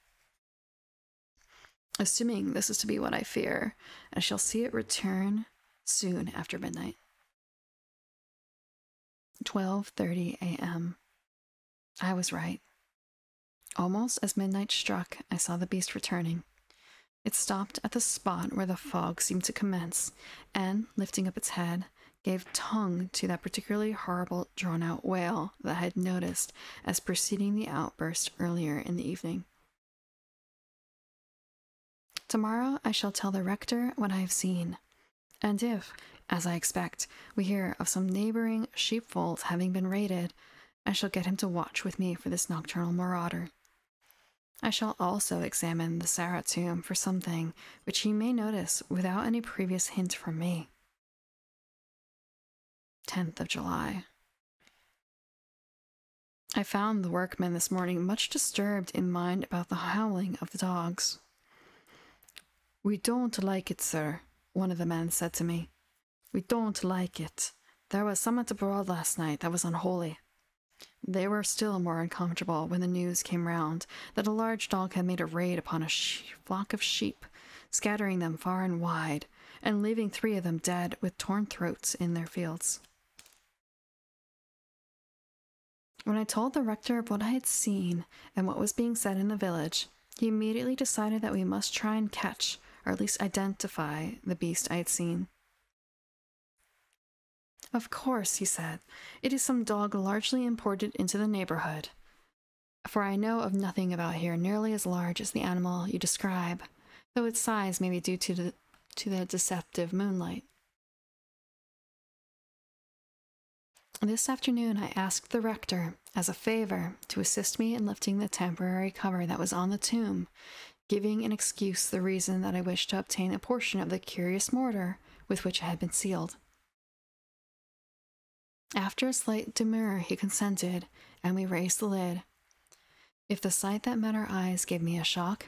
Assuming this is to be what I fear, I shall see it return soon after midnight. 12:30 a.m. I was right. Almost as midnight struck, I saw the beast returning. It stopped at the spot where the fog seemed to commence, and, lifting up its head, gave tongue to that particularly horrible drawn-out wail that I had noticed as preceding the outburst earlier in the evening. Tomorrow I shall tell the rector what I have seen, and if, as I expect, we hear of some neighboring sheepfolds having been raided, I shall get him to watch with me for this nocturnal marauder. I shall also examine the Sarah tomb for something which he may notice without any previous hint from me. 10th of July. I found the workmen this morning much disturbed in mind about the howling of the dogs. "We don't like it, sir," one of the men said to me. "We don't like it. There was somewhat abroad last night that was unholy." They were still more uncomfortable when the news came round that a large dog had made a raid upon a flock of sheep, scattering them far and wide, and leaving 3 of them dead with torn throats in their fields. When I told the rector of what I had seen and what was being said in the village, he immediately decided that we must try and catch, or at least identify, the beast I had seen. "Of course," he said, "it is some dog largely imported into the neighborhood, for I know of nothing about here nearly as large as the animal you describe, though its size may be due to the deceptive moonlight. This afternoon I asked the rector, as a favor, to assist me in lifting the temporary cover that was on the tomb, giving in excuse the reason that I wished to obtain a portion of the curious mortar with which it had been sealed. After a slight demur, he consented, and we raised the lid. If the sight that met our eyes gave me a shock,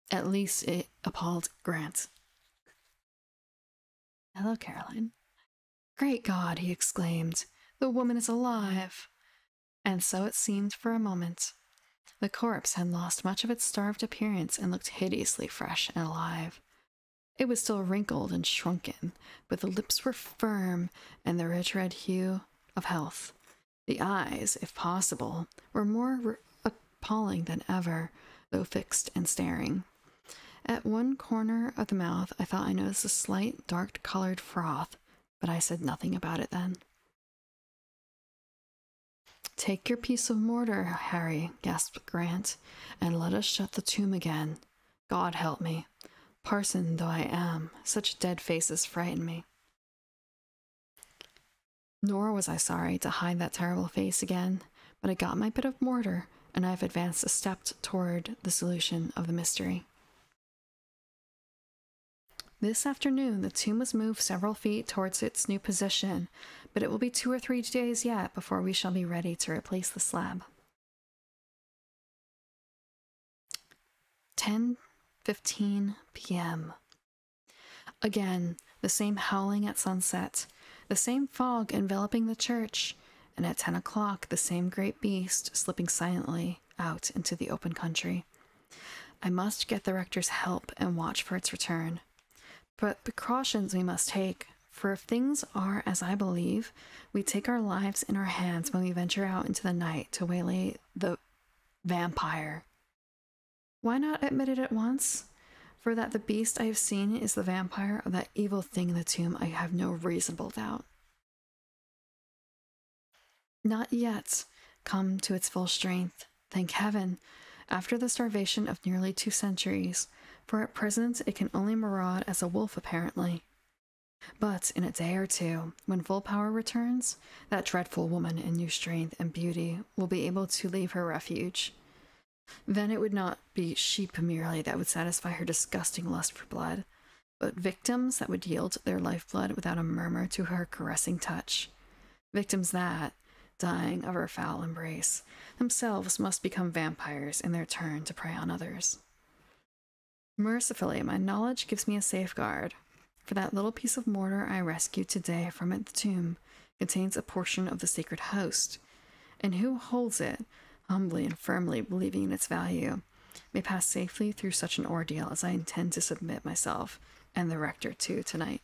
at least it appalled Grant. "Hello, Caroline." "Great God," he exclaimed, "the woman is alive!" And so it seemed for a moment. The corpse had lost much of its starved appearance and looked hideously fresh and alive. It was still wrinkled and shrunken, but the lips were firm and the rich red hue of health. The eyes, if possible, were more appalling than ever, though fixed and staring. At one corner of the mouth, I thought I noticed a slight dark-colored froth, but I said nothing about it then. "Take your piece of mortar, Harry," gasped Grant, "and let us shut the tomb again. God help me. Parson though I am, such dead faces frighten me." Nor was I sorry to hide that terrible face again, but I got my bit of mortar, and I have advanced a step toward the solution of the mystery. This afternoon, the tomb was moved several feet towards its new position, but it will be 2 or 3 days yet before we shall be ready to replace the slab. 10:15 p.m. Again, the same howling at sunset, the same fog enveloping the church, and at 10 o'clock the same great beast slipping silently out into the open country. I must get the rector's help and watch for its return. But precautions we must take, for if things are as I believe, we take our lives in our hands when we venture out into the night to waylay the vampire. Why not admit it at once? For that the beast I have seen is the vampire of that evil thing in the tomb, I have no reasonable doubt. Not yet come to its full strength, thank heaven, after the starvation of nearly 2 centuries, for at present it can only maraud as a wolf apparently. But in a day or two, when full power returns, that dreadful woman in new strength and beauty will be able to leave her refuge. Then it would not be sheep merely that would satisfy her disgusting lust for blood, but victims that would yield their lifeblood without a murmur to her caressing touch. Victims that, dying of her foul embrace, themselves must become vampires in their turn to prey on others. Mercifully, my knowledge gives me a safeguard, for that little piece of mortar I rescued today from the tomb contains a portion of the sacred host, and who holds it, humbly and firmly believing in its value, may pass safely through such an ordeal as I intend to submit myself and the rector to tonight.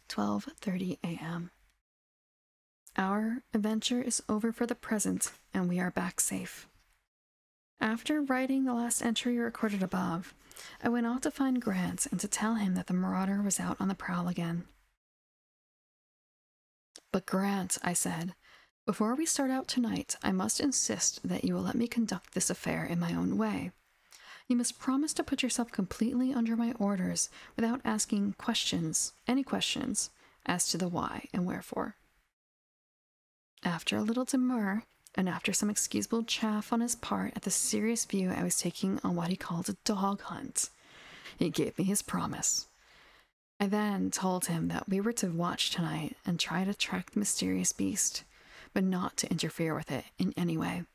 12:30 a.m. Our adventure is over for the present, and we are back safe. After writing the last entry recorded above, I went off to find Grant and to tell him that the marauder was out on the prowl again. "But Grant," I said, "before we start out tonight, I must insist that you will let me conduct this affair in my own way. You must promise to put yourself completely under my orders without asking any questions, as to the why and wherefore." After a little demur, and after some excusable chaff on his part at the serious view I was taking on what he called a dog hunt, he gave me his promise. I then told him that we were to watch tonight and try to track the mysterious beast, but not to interfere with it in any way.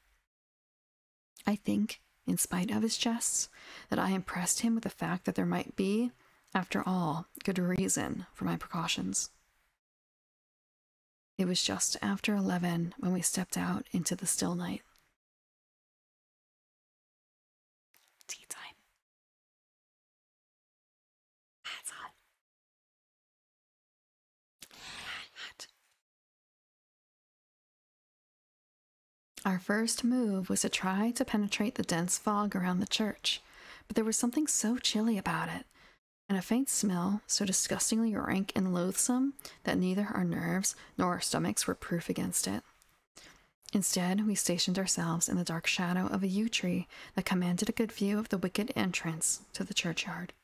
I think, in spite of his jests, that I impressed him with the fact that there might be, after all, good reason for my precautions. It was just after 11 when we stepped out into the still night. Tea time. That's hot. Hot. Our first move was to try to penetrate the dense fog around the church, but there was something so chilly about it, and a faint smell so disgustingly rank and loathsome that neither our nerves nor our stomachs were proof against it. Instead, we stationed ourselves in the dark shadow of a yew tree that commanded a good view of the wicket entrance to the churchyard.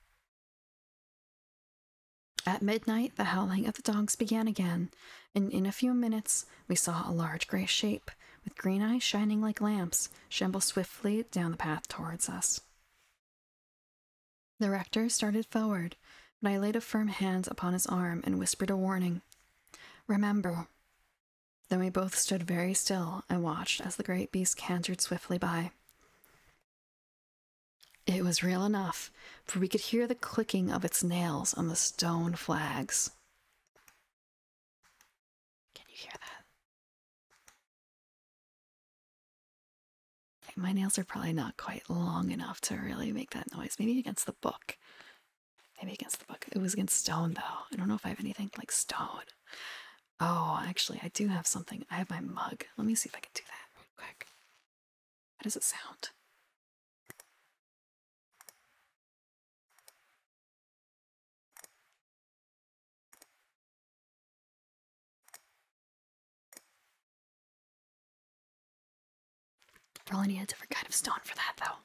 At midnight, the howling of the dogs began again, and in a few minutes we saw a large gray shape, with green eyes shining like lamps, shamble swiftly down the path towards us. The rector started forward, but I laid a firm hand upon his arm and whispered a warning. "Remember." Then we both stood very still and watched as the great beast cantered swiftly by. It was real enough, for we could hear the clicking of its nails on the stone flags. Can you hear that? My nails are probably not quite long enough to really make that noise. Maybe against the book. It was against stone, though. I don't know if I have anything like stone. Oh, actually, I do have something. I have my mug. Let me see if I can do that real quick. How does it sound? Probably need a different kind of stone for that, though.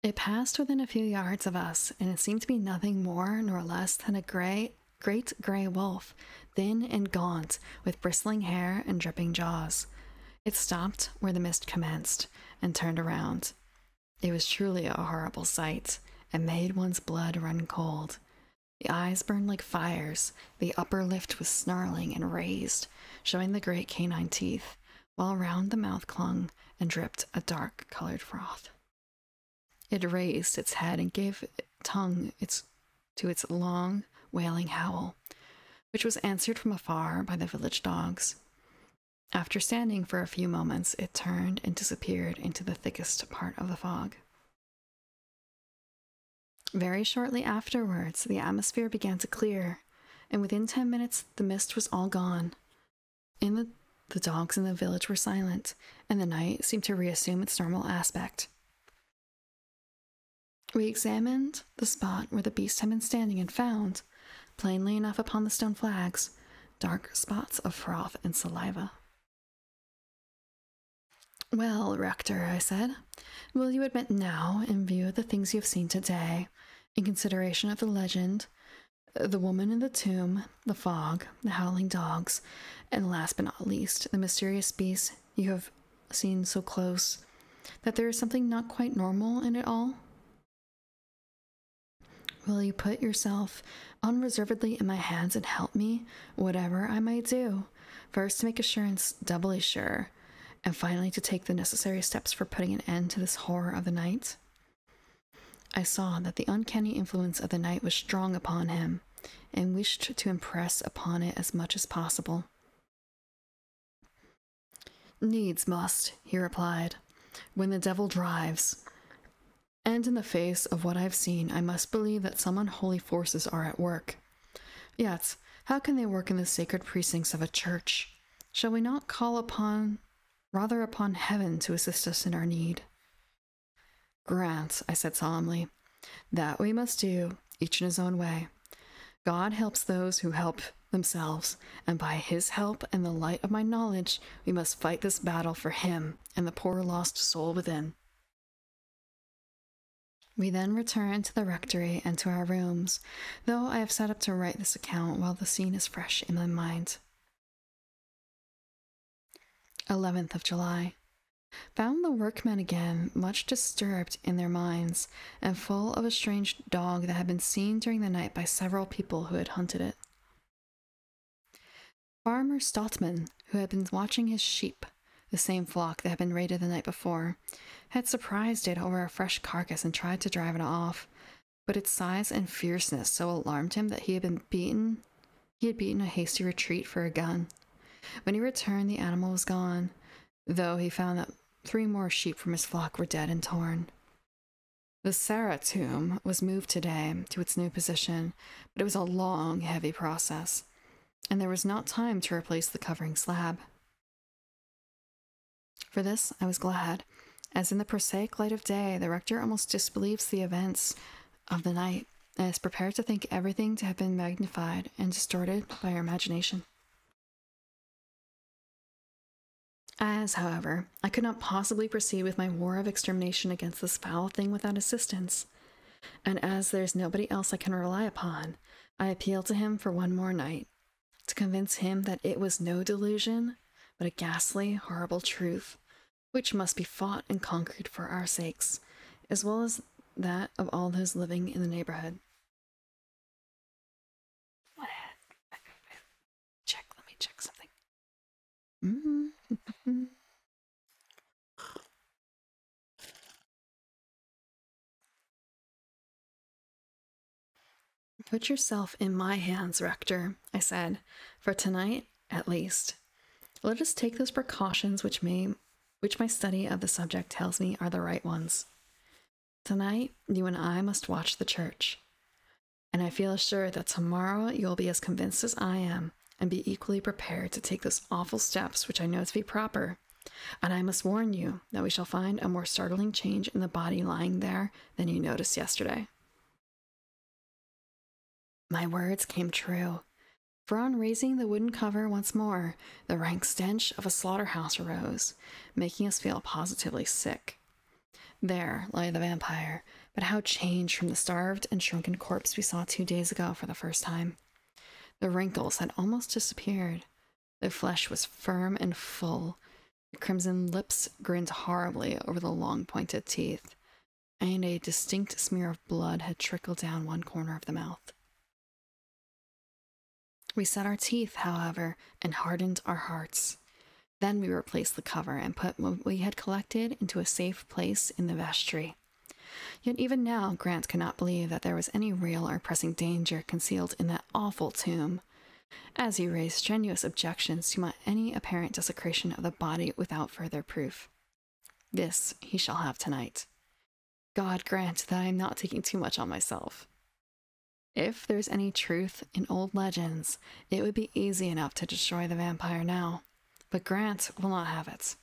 It passed within a few yards of us, and it seemed to be nothing more nor less than a great gray wolf, thin and gaunt, with bristling hair and dripping jaws. It stopped where the mist commenced and turned around. It was truly a horrible sight, and made one's blood run cold. The eyes burned like fires, the upper lip was snarling and raised, showing the great canine teeth, while round the mouth clung and dripped a dark-colored froth. It raised its head and gave tongue to its long, wailing howl, which was answered from afar by the village dogs. After standing for a few moments, it turned and disappeared into the thickest part of the fog. Very shortly afterwards, the atmosphere began to clear, and within 10 minutes, the mist was all gone. The dogs in the village were silent, and the night seemed to reassume its normal aspect. We examined the spot where the beast had been standing and found, plainly enough upon the stone flags, dark spots of froth and saliva. "Well, Rector," I said, "will you admit now, in view of the things you have seen today, in consideration of the legend, the woman in the tomb, the fog, the howling dogs, and last but not least, the mysterious beast you have seen so close, that there is something not quite normal in it all? Will you put yourself unreservedly in my hands and help me, whatever I might do, first to make assurance doubly sure, and finally to take the necessary steps for putting an end to this horror of the night?" I saw that the uncanny influence of the night was strong upon him, and wished to impress upon it as much as possible. "Needs must," he replied, "when the devil drives. And in the face of what I've seen, I must believe that some unholy forces are at work. Yet, how can they work in the sacred precincts of a church? Shall we not call rather upon heaven to assist us in our need?" "Grant," I said solemnly, "that we must do, each in his own way. God helps those who help themselves, and by his help and the light of my knowledge, we must fight this battle for him and the poor lost soul within." We then returned to the rectory and to our rooms, though I have sat up to write this account while the scene is fresh in my mind. 11th of July. Found the workmen again, much disturbed in their minds, and full of a strange dog that had been seen during the night by several people who had hunted it. Farmer Stotman, who had been watching his sheep, the same flock that had been raided the night before, had surprised it over a fresh carcass and tried to drive it off, but its size and fierceness so alarmed him that he had beaten a hasty retreat for a gun. When he returned, the animal was gone, though he found that 3 more sheep from his flock were dead and torn. The Sarah tomb was moved today to its new position, but it was a long, heavy process, and there was not time to replace the covering slab. For this, I was glad, as in the prosaic light of day, the rector almost disbelieves the events of the night, and is prepared to think everything to have been magnified and distorted by our imagination. As, however, I could not possibly proceed with my war of extermination against this foul thing without assistance, and as there is nobody else I can rely upon, I appealed to him for one more night, to convince him that it was no delusion, but a ghastly, horrible truth, which must be fought and conquered for our sakes, as well as that of all those living in the neighborhood. Let me check something. "Put yourself in my hands, Rector," I said, "for tonight, at least. Let us take those precautions which my study of the subject tells me are the right ones. Tonight, you and I must watch the church, and I feel assured that tomorrow you will be as convinced as I am, and be equally prepared to take those awful steps which I know to be proper. And I must warn you that we shall find a more startling change in the body lying there than you noticed yesterday." My words came true. For on raising the wooden cover once more, the rank stench of a slaughterhouse arose, making us feel positively sick. There lay the vampire, but how changed from the starved and shrunken corpse we saw 2 days ago for the first time. The wrinkles had almost disappeared. The flesh was firm and full. The crimson lips grinned horribly over the long pointed teeth, and a distinct smear of blood had trickled down one corner of the mouth. We set our teeth, however, and hardened our hearts. Then we replaced the cover and put what we had collected into a safe place in the vestry. Yet even now, Grant could not believe that there was any real or pressing danger concealed in that awful tomb, as he raised strenuous objections to any apparent desecration of the body without further proof. This he shall have tonight. God grant that I am not taking too much on myself. If there's any truth in old legends, it would be easy enough to destroy the vampire now, but Grant will not have it.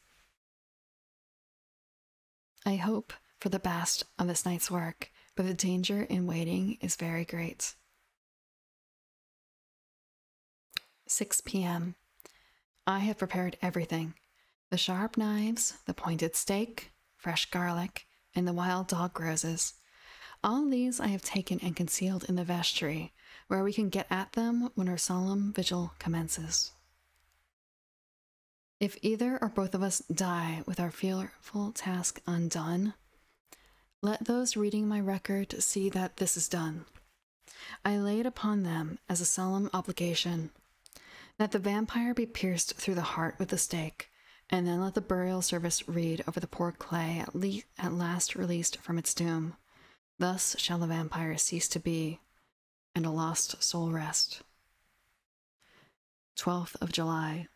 I hope for the best of this night's work, but the danger in waiting is very great. 6 p.m. I have prepared everything. The sharp knives, the pointed steak, fresh garlic, and the wild dog roses. All these I have taken and concealed in the vestry, where we can get at them when our solemn vigil commences. If either or both of us die with our fearful task undone, let those reading my record see that this is done. I lay it upon them as a solemn obligation, that the vampire be pierced through the heart with the stake, and then let the burial service read over the poor clay at last released from its doom. Thus shall the vampire cease to be, and a lost soul rest. 12th of July.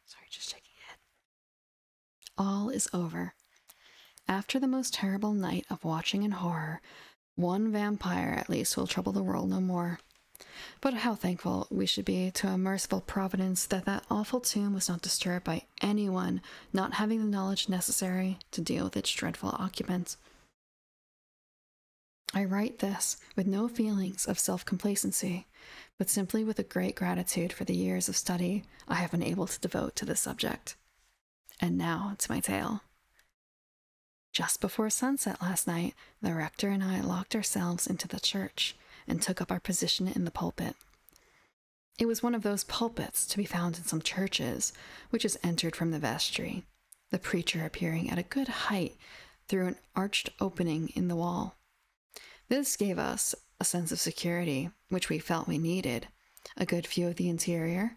Sorry, just checking it. All is over. After the most terrible night of watching and horror, one vampire at least will trouble the world no more. But how thankful we should be to a merciful providence that that awful tomb was not disturbed by anyone not having the knowledge necessary to deal with its dreadful occupant. I write this with no feelings of self-complacency, but simply with a great gratitude for the years of study I have been able to devote to this subject. And now to my tale. Just before sunset last night, the rector and I locked ourselves into the church and took up our position in the pulpit. It was one of those pulpits to be found in some churches, which is entered from the vestry, the preacher appearing at a good height through an arched opening in the wall. This gave us a sense of security, which we felt we needed, a good view of the interior,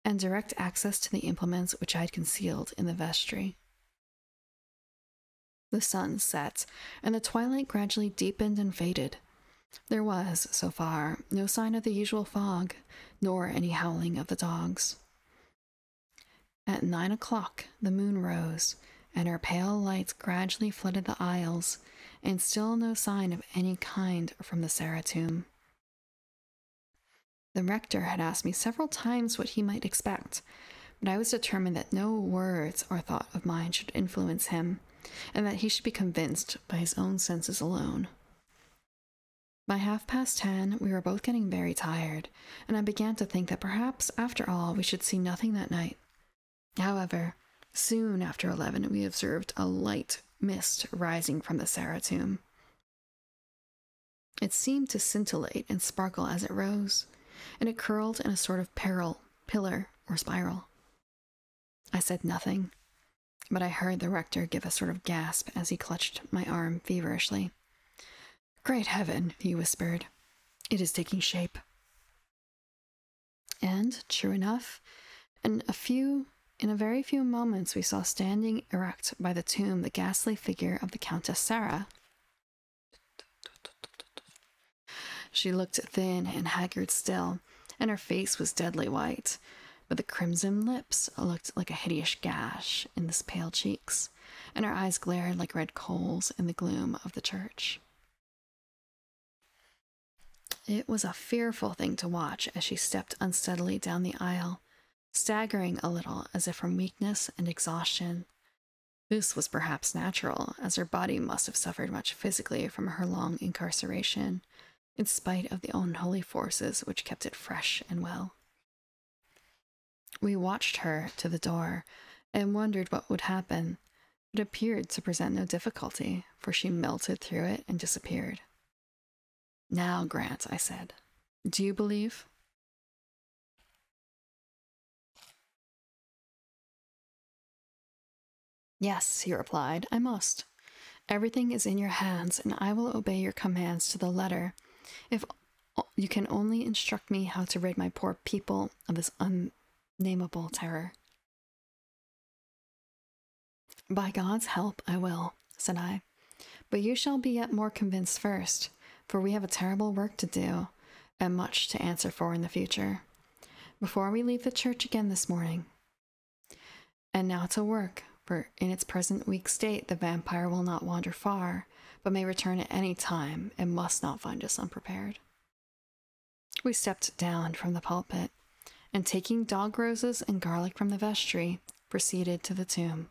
and direct access to the implements which I had concealed in the vestry. The sun set, and the twilight gradually deepened and faded. There was, so far, no sign of the usual fog, nor any howling of the dogs. At 9 o'clock, the moon rose, and her pale light gradually flooded the aisles, and still no sign of any kind from the Sarah tomb. The rector had asked me several times what he might expect, but I was determined that no words or thought of mine should influence him, and that he should be convinced by his own senses alone. By 10:30, we were both getting very tired, and I began to think that perhaps, after all, we should see nothing that night. However, soon after 11, we observed a light mist rising from the Sarah tomb. It seemed to scintillate and sparkle as it rose, and it curled in a sort of pillar or spiral. I said nothing, but I heard the rector give a sort of gasp as he clutched my arm feverishly. "Great heaven," he whispered, "it is taking shape." And, true enough, in a very few moments we saw standing erect by the tomb the ghastly figure of the Countess Sarah. She looked thin and haggard still, and her face was deadly white, but the crimson lips looked like a hideous gash in the pale cheeks, and her eyes glared like red coals in the gloom of the church. It was a fearful thing to watch as she stepped unsteadily down the aisle, staggering a little as if from weakness and exhaustion. This was perhaps natural, as her body must have suffered much physically from her long incarceration, in spite of the unholy forces which kept it fresh and well. We watched her to the door and wondered what would happen. It appeared to present no difficulty, for she melted through it and disappeared. "Now, Grant," I said, "do you believe?" "Yes," he replied, "I must. Everything is in your hands, and I will obey your commands to the letter, if you can only instruct me how to rid my poor people of this unnameable terror." "By God's help, I will," said I. "But you shall be yet more convinced first, for we have a terrible work to do, and much to answer for in the future, before we leave the church again this morning. And now to work, for in its present weak state the vampire will not wander far, but may return at any time, and must not find us unprepared." We stepped down from the pulpit, and taking dog roses and garlic from the vestry, proceeded to the tomb.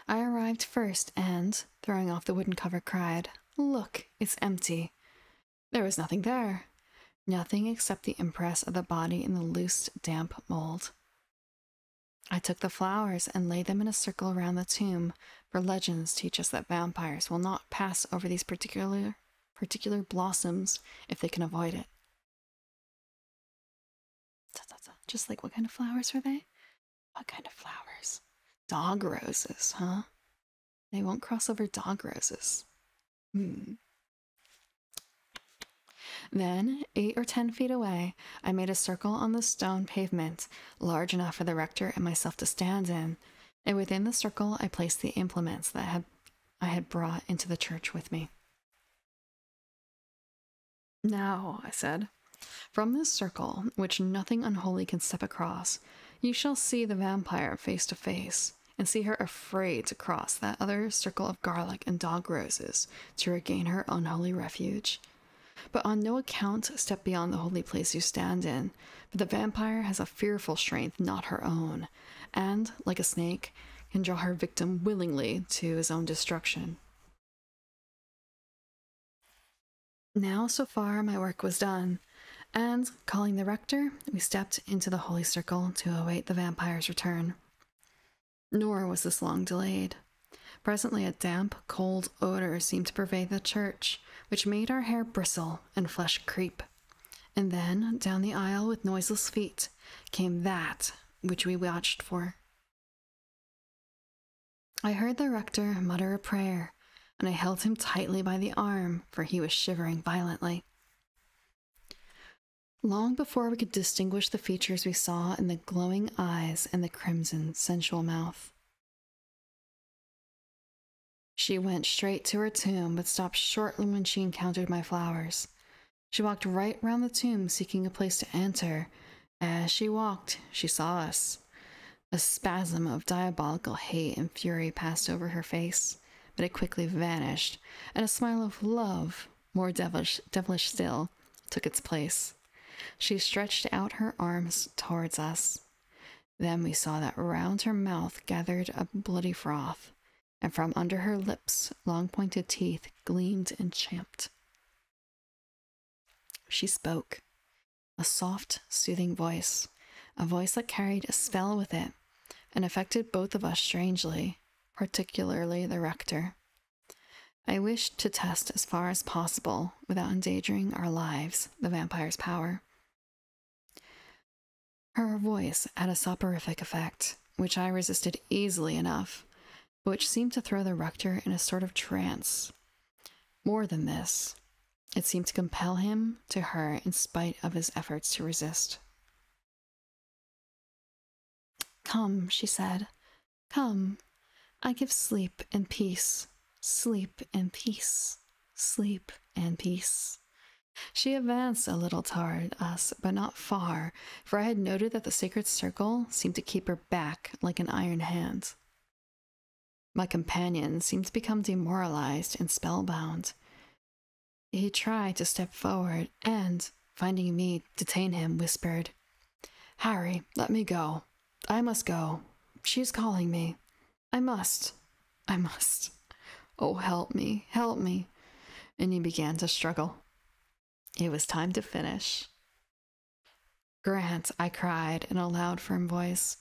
I arrived first and, throwing off the wooden cover, cried, "Look, it's empty." There was nothing there. Nothing except the impress of the body in the loose, damp mold. I took the flowers and laid them in a circle around the tomb, for legends teach us that vampires will not pass over these particular blossoms if they can avoid it. Just like, what kind of flowers were they? What kind of flowers? Dog roses, huh? They won't cross over dog roses. Then, 8 or 10 feet away, I made a circle on the stone pavement, large enough for the rector and myself to stand in, and within the circle I placed the implements that I had brought into the church with me. "Now," I said, "from this circle, which nothing unholy can step across, you shall see the vampire face to face, and see her afraid to cross that other circle of garlic and dog roses to regain her unholy refuge. But on no account step beyond the holy place you stand in, for the vampire has a fearful strength not her own, and, like a snake, can draw her victim willingly to his own destruction." Now, so far, my work was done, and, calling the rector, we stepped into the holy circle to await the vampire's return. Nor was this long delayed. Presently a damp, cold odor seemed to pervade the church, which made our hair bristle and flesh creep. And then, down the aisle with noiseless feet, came that which we watched for. I heard the rector mutter a prayer, and I held him tightly by the arm, for he was shivering violently. Long before we could distinguish the features we saw in the glowing eyes and the crimson, sensual mouth. She went straight to her tomb, but stopped shortly when she encountered my flowers. She walked right round the tomb, seeking a place to enter. As she walked, she saw us. A spasm of diabolical hate and fury passed over her face, but it quickly vanished, and a smile of love, more devilish still, took its place. She stretched out her arms towards us. Then we saw that round her mouth gathered a bloody froth, and from under her lips long pointed teeth gleamed and champed. She spoke, a soft, soothing voice, a voice that carried a spell with it, and affected both of us strangely, particularly the rector. I wished to test as far as possible, without endangering our lives, the vampire's power. Her voice had a soporific effect, which I resisted easily enough, but which seemed to throw the rector in a sort of trance. More than this, it seemed to compel him to her in spite of his efforts to resist. "Come," she said, "come. I give sleep and peace, sleep and peace, sleep and peace." She advanced a little toward us, but not far, for I had noted that the sacred circle seemed to keep her back like an iron hand. My companion seemed to become demoralized and spellbound. He tried to step forward and, finding me detain him, whispered, "Harry, let me go. I must go. She is calling me. I must. Oh, help me, help me." and he began to struggle. It was time to finish. "Grant," I cried in a loud, firm voice,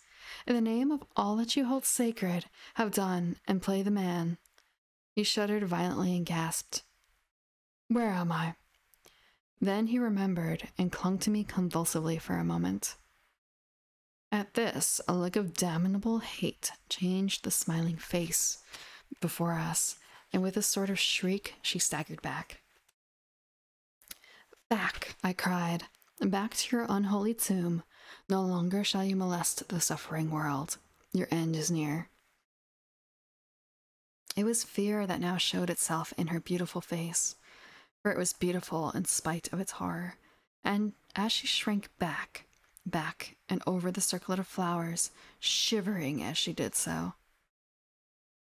"in the name of all that you hold sacred, have done and play the man." He shuddered violently and gasped, "Where am I?" Then he remembered and clung to me convulsively for a moment. At this, a look of damnable hate changed the smiling face before us, and with a sort of shriek, she staggered back. "Back," I cried, "back to your unholy tomb. No longer shall you molest the suffering world. Your end is near." It was fear that now showed itself in her beautiful face, for it was beautiful in spite of its horror, and as she shrank back, and over the circlet of flowers, shivering as she did so.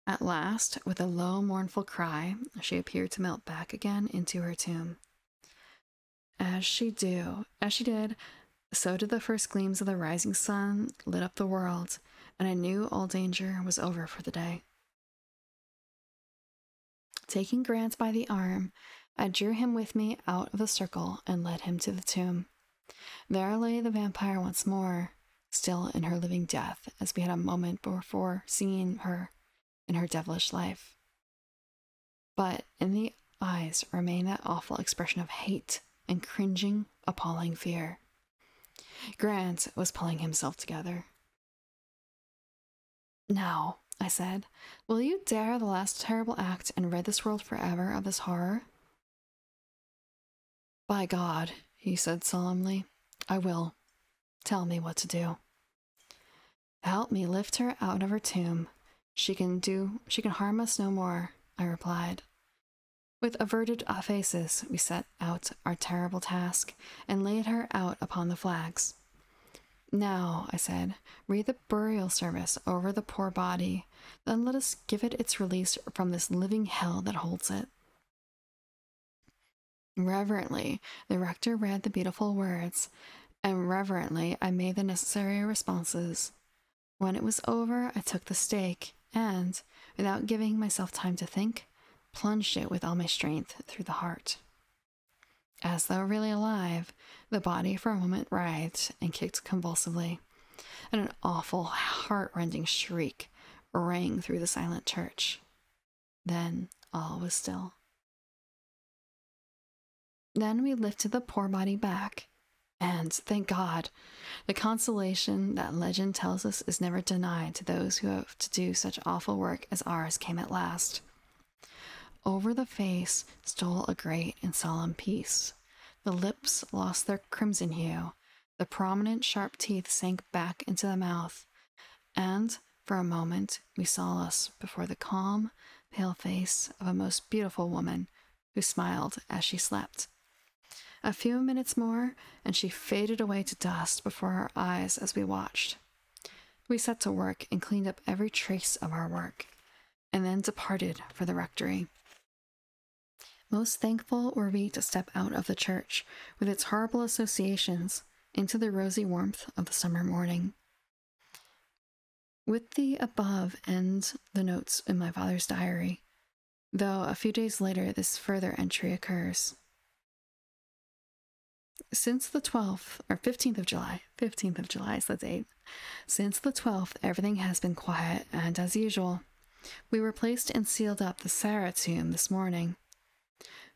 At last, with a low, mournful cry, she appeared to melt back again into her tomb. As she did, so did the first gleams of the rising sun lit up the world, and I knew all danger was over for the day. Taking Grant by the arm, I drew him with me out of the circle and led him to the tomb. There lay the vampire once more, still in her living death, as we had a moment before seeing her in her devilish life. But in the eyes remained that awful expression of hate and cringing, appalling fear. Grant was pulling himself together. "Now," I said, "will you dare the last terrible act and rid this world forever of this horror?" "By God," he said solemnly, "I will. Tell me what to do." "Help me lift her out of her tomb. She can harm us no more," I replied. With averted faces, we set out our terrible task and laid her out upon the flags. "Now," I said, "read the burial service over the poor body, then let us give it its release from this living hell that holds it." Reverently, the rector read the beautiful words, and reverently I made the necessary responses. When it was over, I took the stake and, without giving myself time to think, plunged it with all my strength through the heart. As though really alive, the body for a moment writhed and kicked convulsively, and an awful, heart-rending shriek rang through the silent church. Then all was still. Then we lifted the poor body back, and, thank God, the consolation that legend tells us is never denied to those who have to do such awful work as ours came at last. Over the face stole a great and solemn peace. The lips lost their crimson hue, the prominent sharp teeth sank back into the mouth, and for a moment we saw us before the calm, pale face of a most beautiful woman who smiled as she slept. A few minutes more, and she faded away to dust before our eyes as we watched. We set to work and cleaned up every trace of our work, and then departed for the rectory. Most thankful were we to step out of the church, with its horrible associations, into the rosy warmth of the summer morning. With the above end the notes in my father's diary, though a few days later this further entry occurs. Since the 12th, or 15th of July is the date. Since the 12th, everything has been quiet and as usual. We replaced and sealed up the Sarah tomb this morning.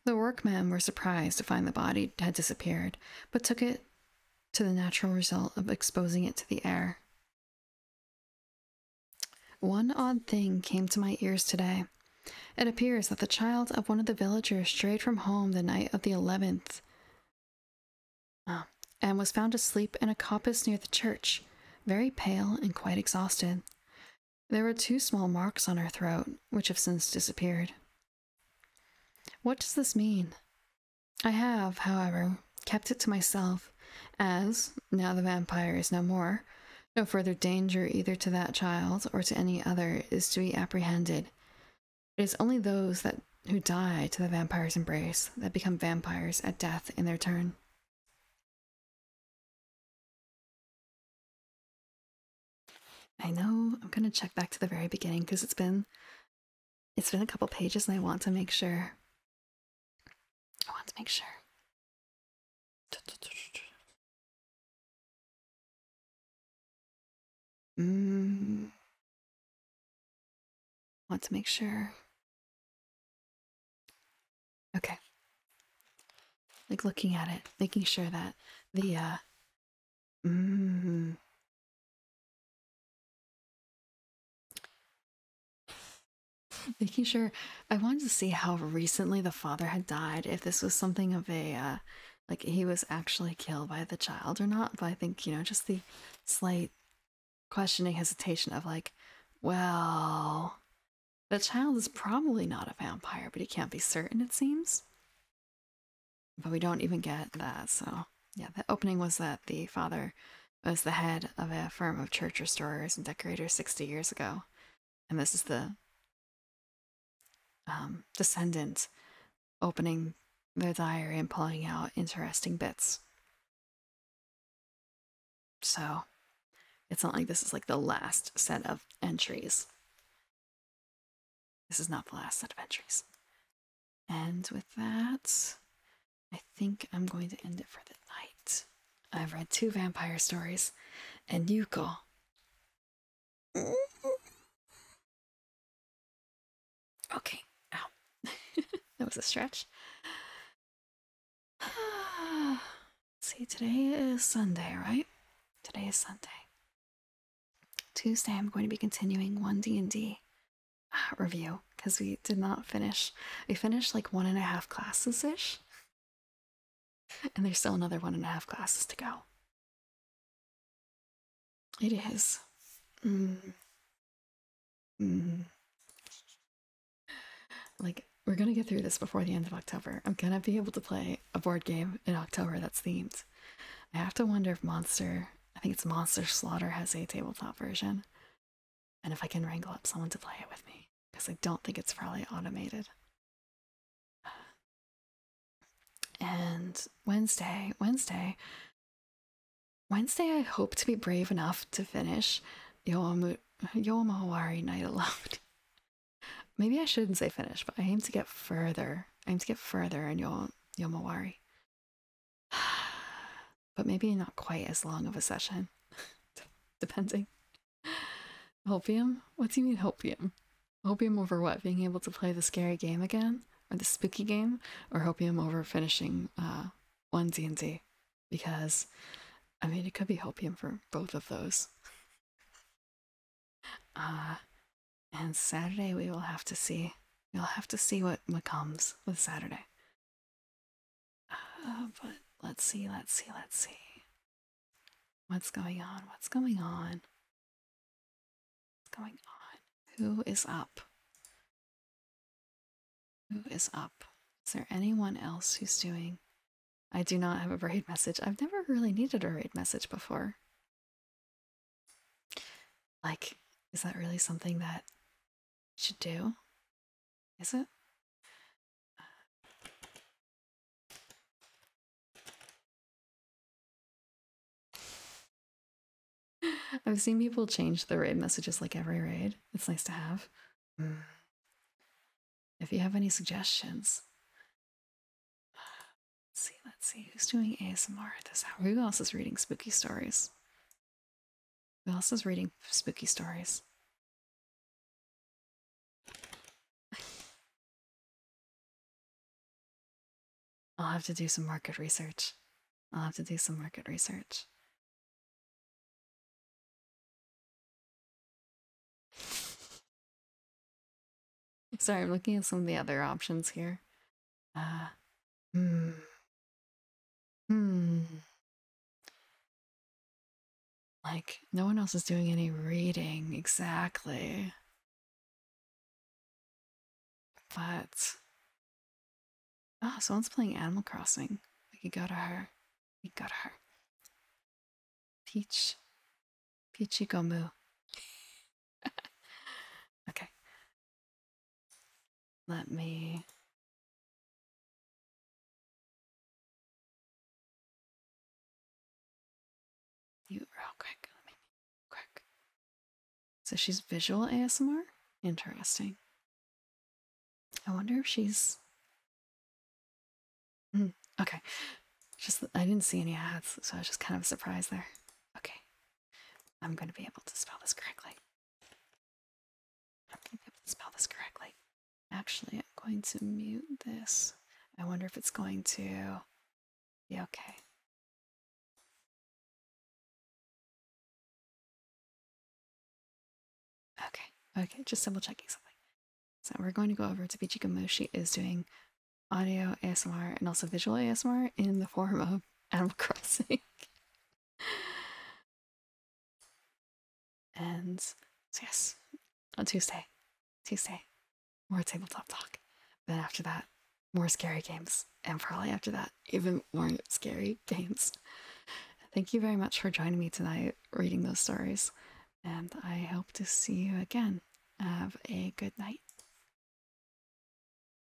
The workmen were surprised to find the body had disappeared, but took it to the natural result of exposing it to the air. One odd thing came to my ears today. It appears that the child of one of the villagers strayed from home the night of the 11th, and was found asleep in a coppice near the church, very pale and quite exhausted. There were 2 small marks on her throat, which have since disappeared. What does this mean? I have, however, kept it to myself, as, now the vampire is no more, no further danger either to that child or to any other is to be apprehended. It is only those who die to the vampire's embrace that become vampires at death in their turn. I know I'm going to check back to the very beginning because it's been a couple pages and I want to make sure I want to make sure. Mm, want to make sure. Okay. Like looking at it, making sure that the mm, making sure. I wanted to see how recently the father had died, if this was something of a like he was actually killed by the child or not. But I think, just the slight questioning hesitation of like, well, the child is probably not a vampire, but he can't be certain, it seems. But we don't even get that. So yeah, the opening was that the father was the head of a firm of church restorers and decorators 60 years ago, and this is the descendant opening their diary and pulling out interesting bits. So it's not like this is like the last set of entries. This is not the last set of entries. And with that, I think I'm going to end it for the night. I've read 2 vampire stories, and Yuko. Okay, ow. That was a stretch. See, today is Sunday, right? Today is Sunday. Tuesday, I'm going to be continuing 1D&D review because we did not finish. We finished like 1.5 classes ish, and there's still another 1.5 classes to go. It is. Like, we're gonna get through this before the end of October. I'm gonna be able to play a board game in October that's themed. I have to wonder if I think it's Monster Slaughter, has a tabletop version, and if I can wrangle up someone to play it with me, because I don't think it's probably automated. And Wednesday, I hope to be brave enough to finish Yoamahawari Night Alone. Maybe I shouldn't say finish, but I aim to get further. I aim to get further in Yomawari. But maybe not quite as long of a session. Depending. Hopium? What do you mean hopium? Hopium over what? Being able to play the scary game again? Or the spooky game? Or hopium over finishing 1D&D? Because, I mean, it could be hopium for both of those. And Saturday we will have to see. We'll have to see what comes with Saturday. But let's see. What's going on? What's going on? What's going on? Who is up? Who is up? Is there anyone else who's doing? I do not have a raid message. I've never really needed a raid message before. Like, is that really something that you should do? Is it? I've seen people change the raid messages like every raid. It's nice to have. If you have any suggestions. Let's see. Who's doing ASMR at this hour? Who else is reading spooky stories? Who else is reading spooky stories? I'll have to do some market research. Sorry, I'm looking at some of the other options here. Hmm. Like, no one else is doing any reading exactly. But someone's playing Animal Crossing. We could go to her. Peachy Gomu. Okay. Let me. Real quick. So she's visual ASMR? Interesting. I wonder if she's Okay. Just I didn't see any ads, so I was just kind of surprised there. Okay. I'm going to be able to spell this correctly. I'm going to be able to spell this correctly. Actually, I'm going to mute this. I wonder if it's going to be okay. Okay, just double checking something. So we're going to go over to Bichiko. She is doing audio ASMR and also visual ASMR in the form of Animal Crossing. And so yes, on Tuesday, more tabletop talk. Then after that, more scary games. And probably after that, even more scary games. Thank you very much for joining me tonight reading those stories. And I hope to see you again. Have a good night.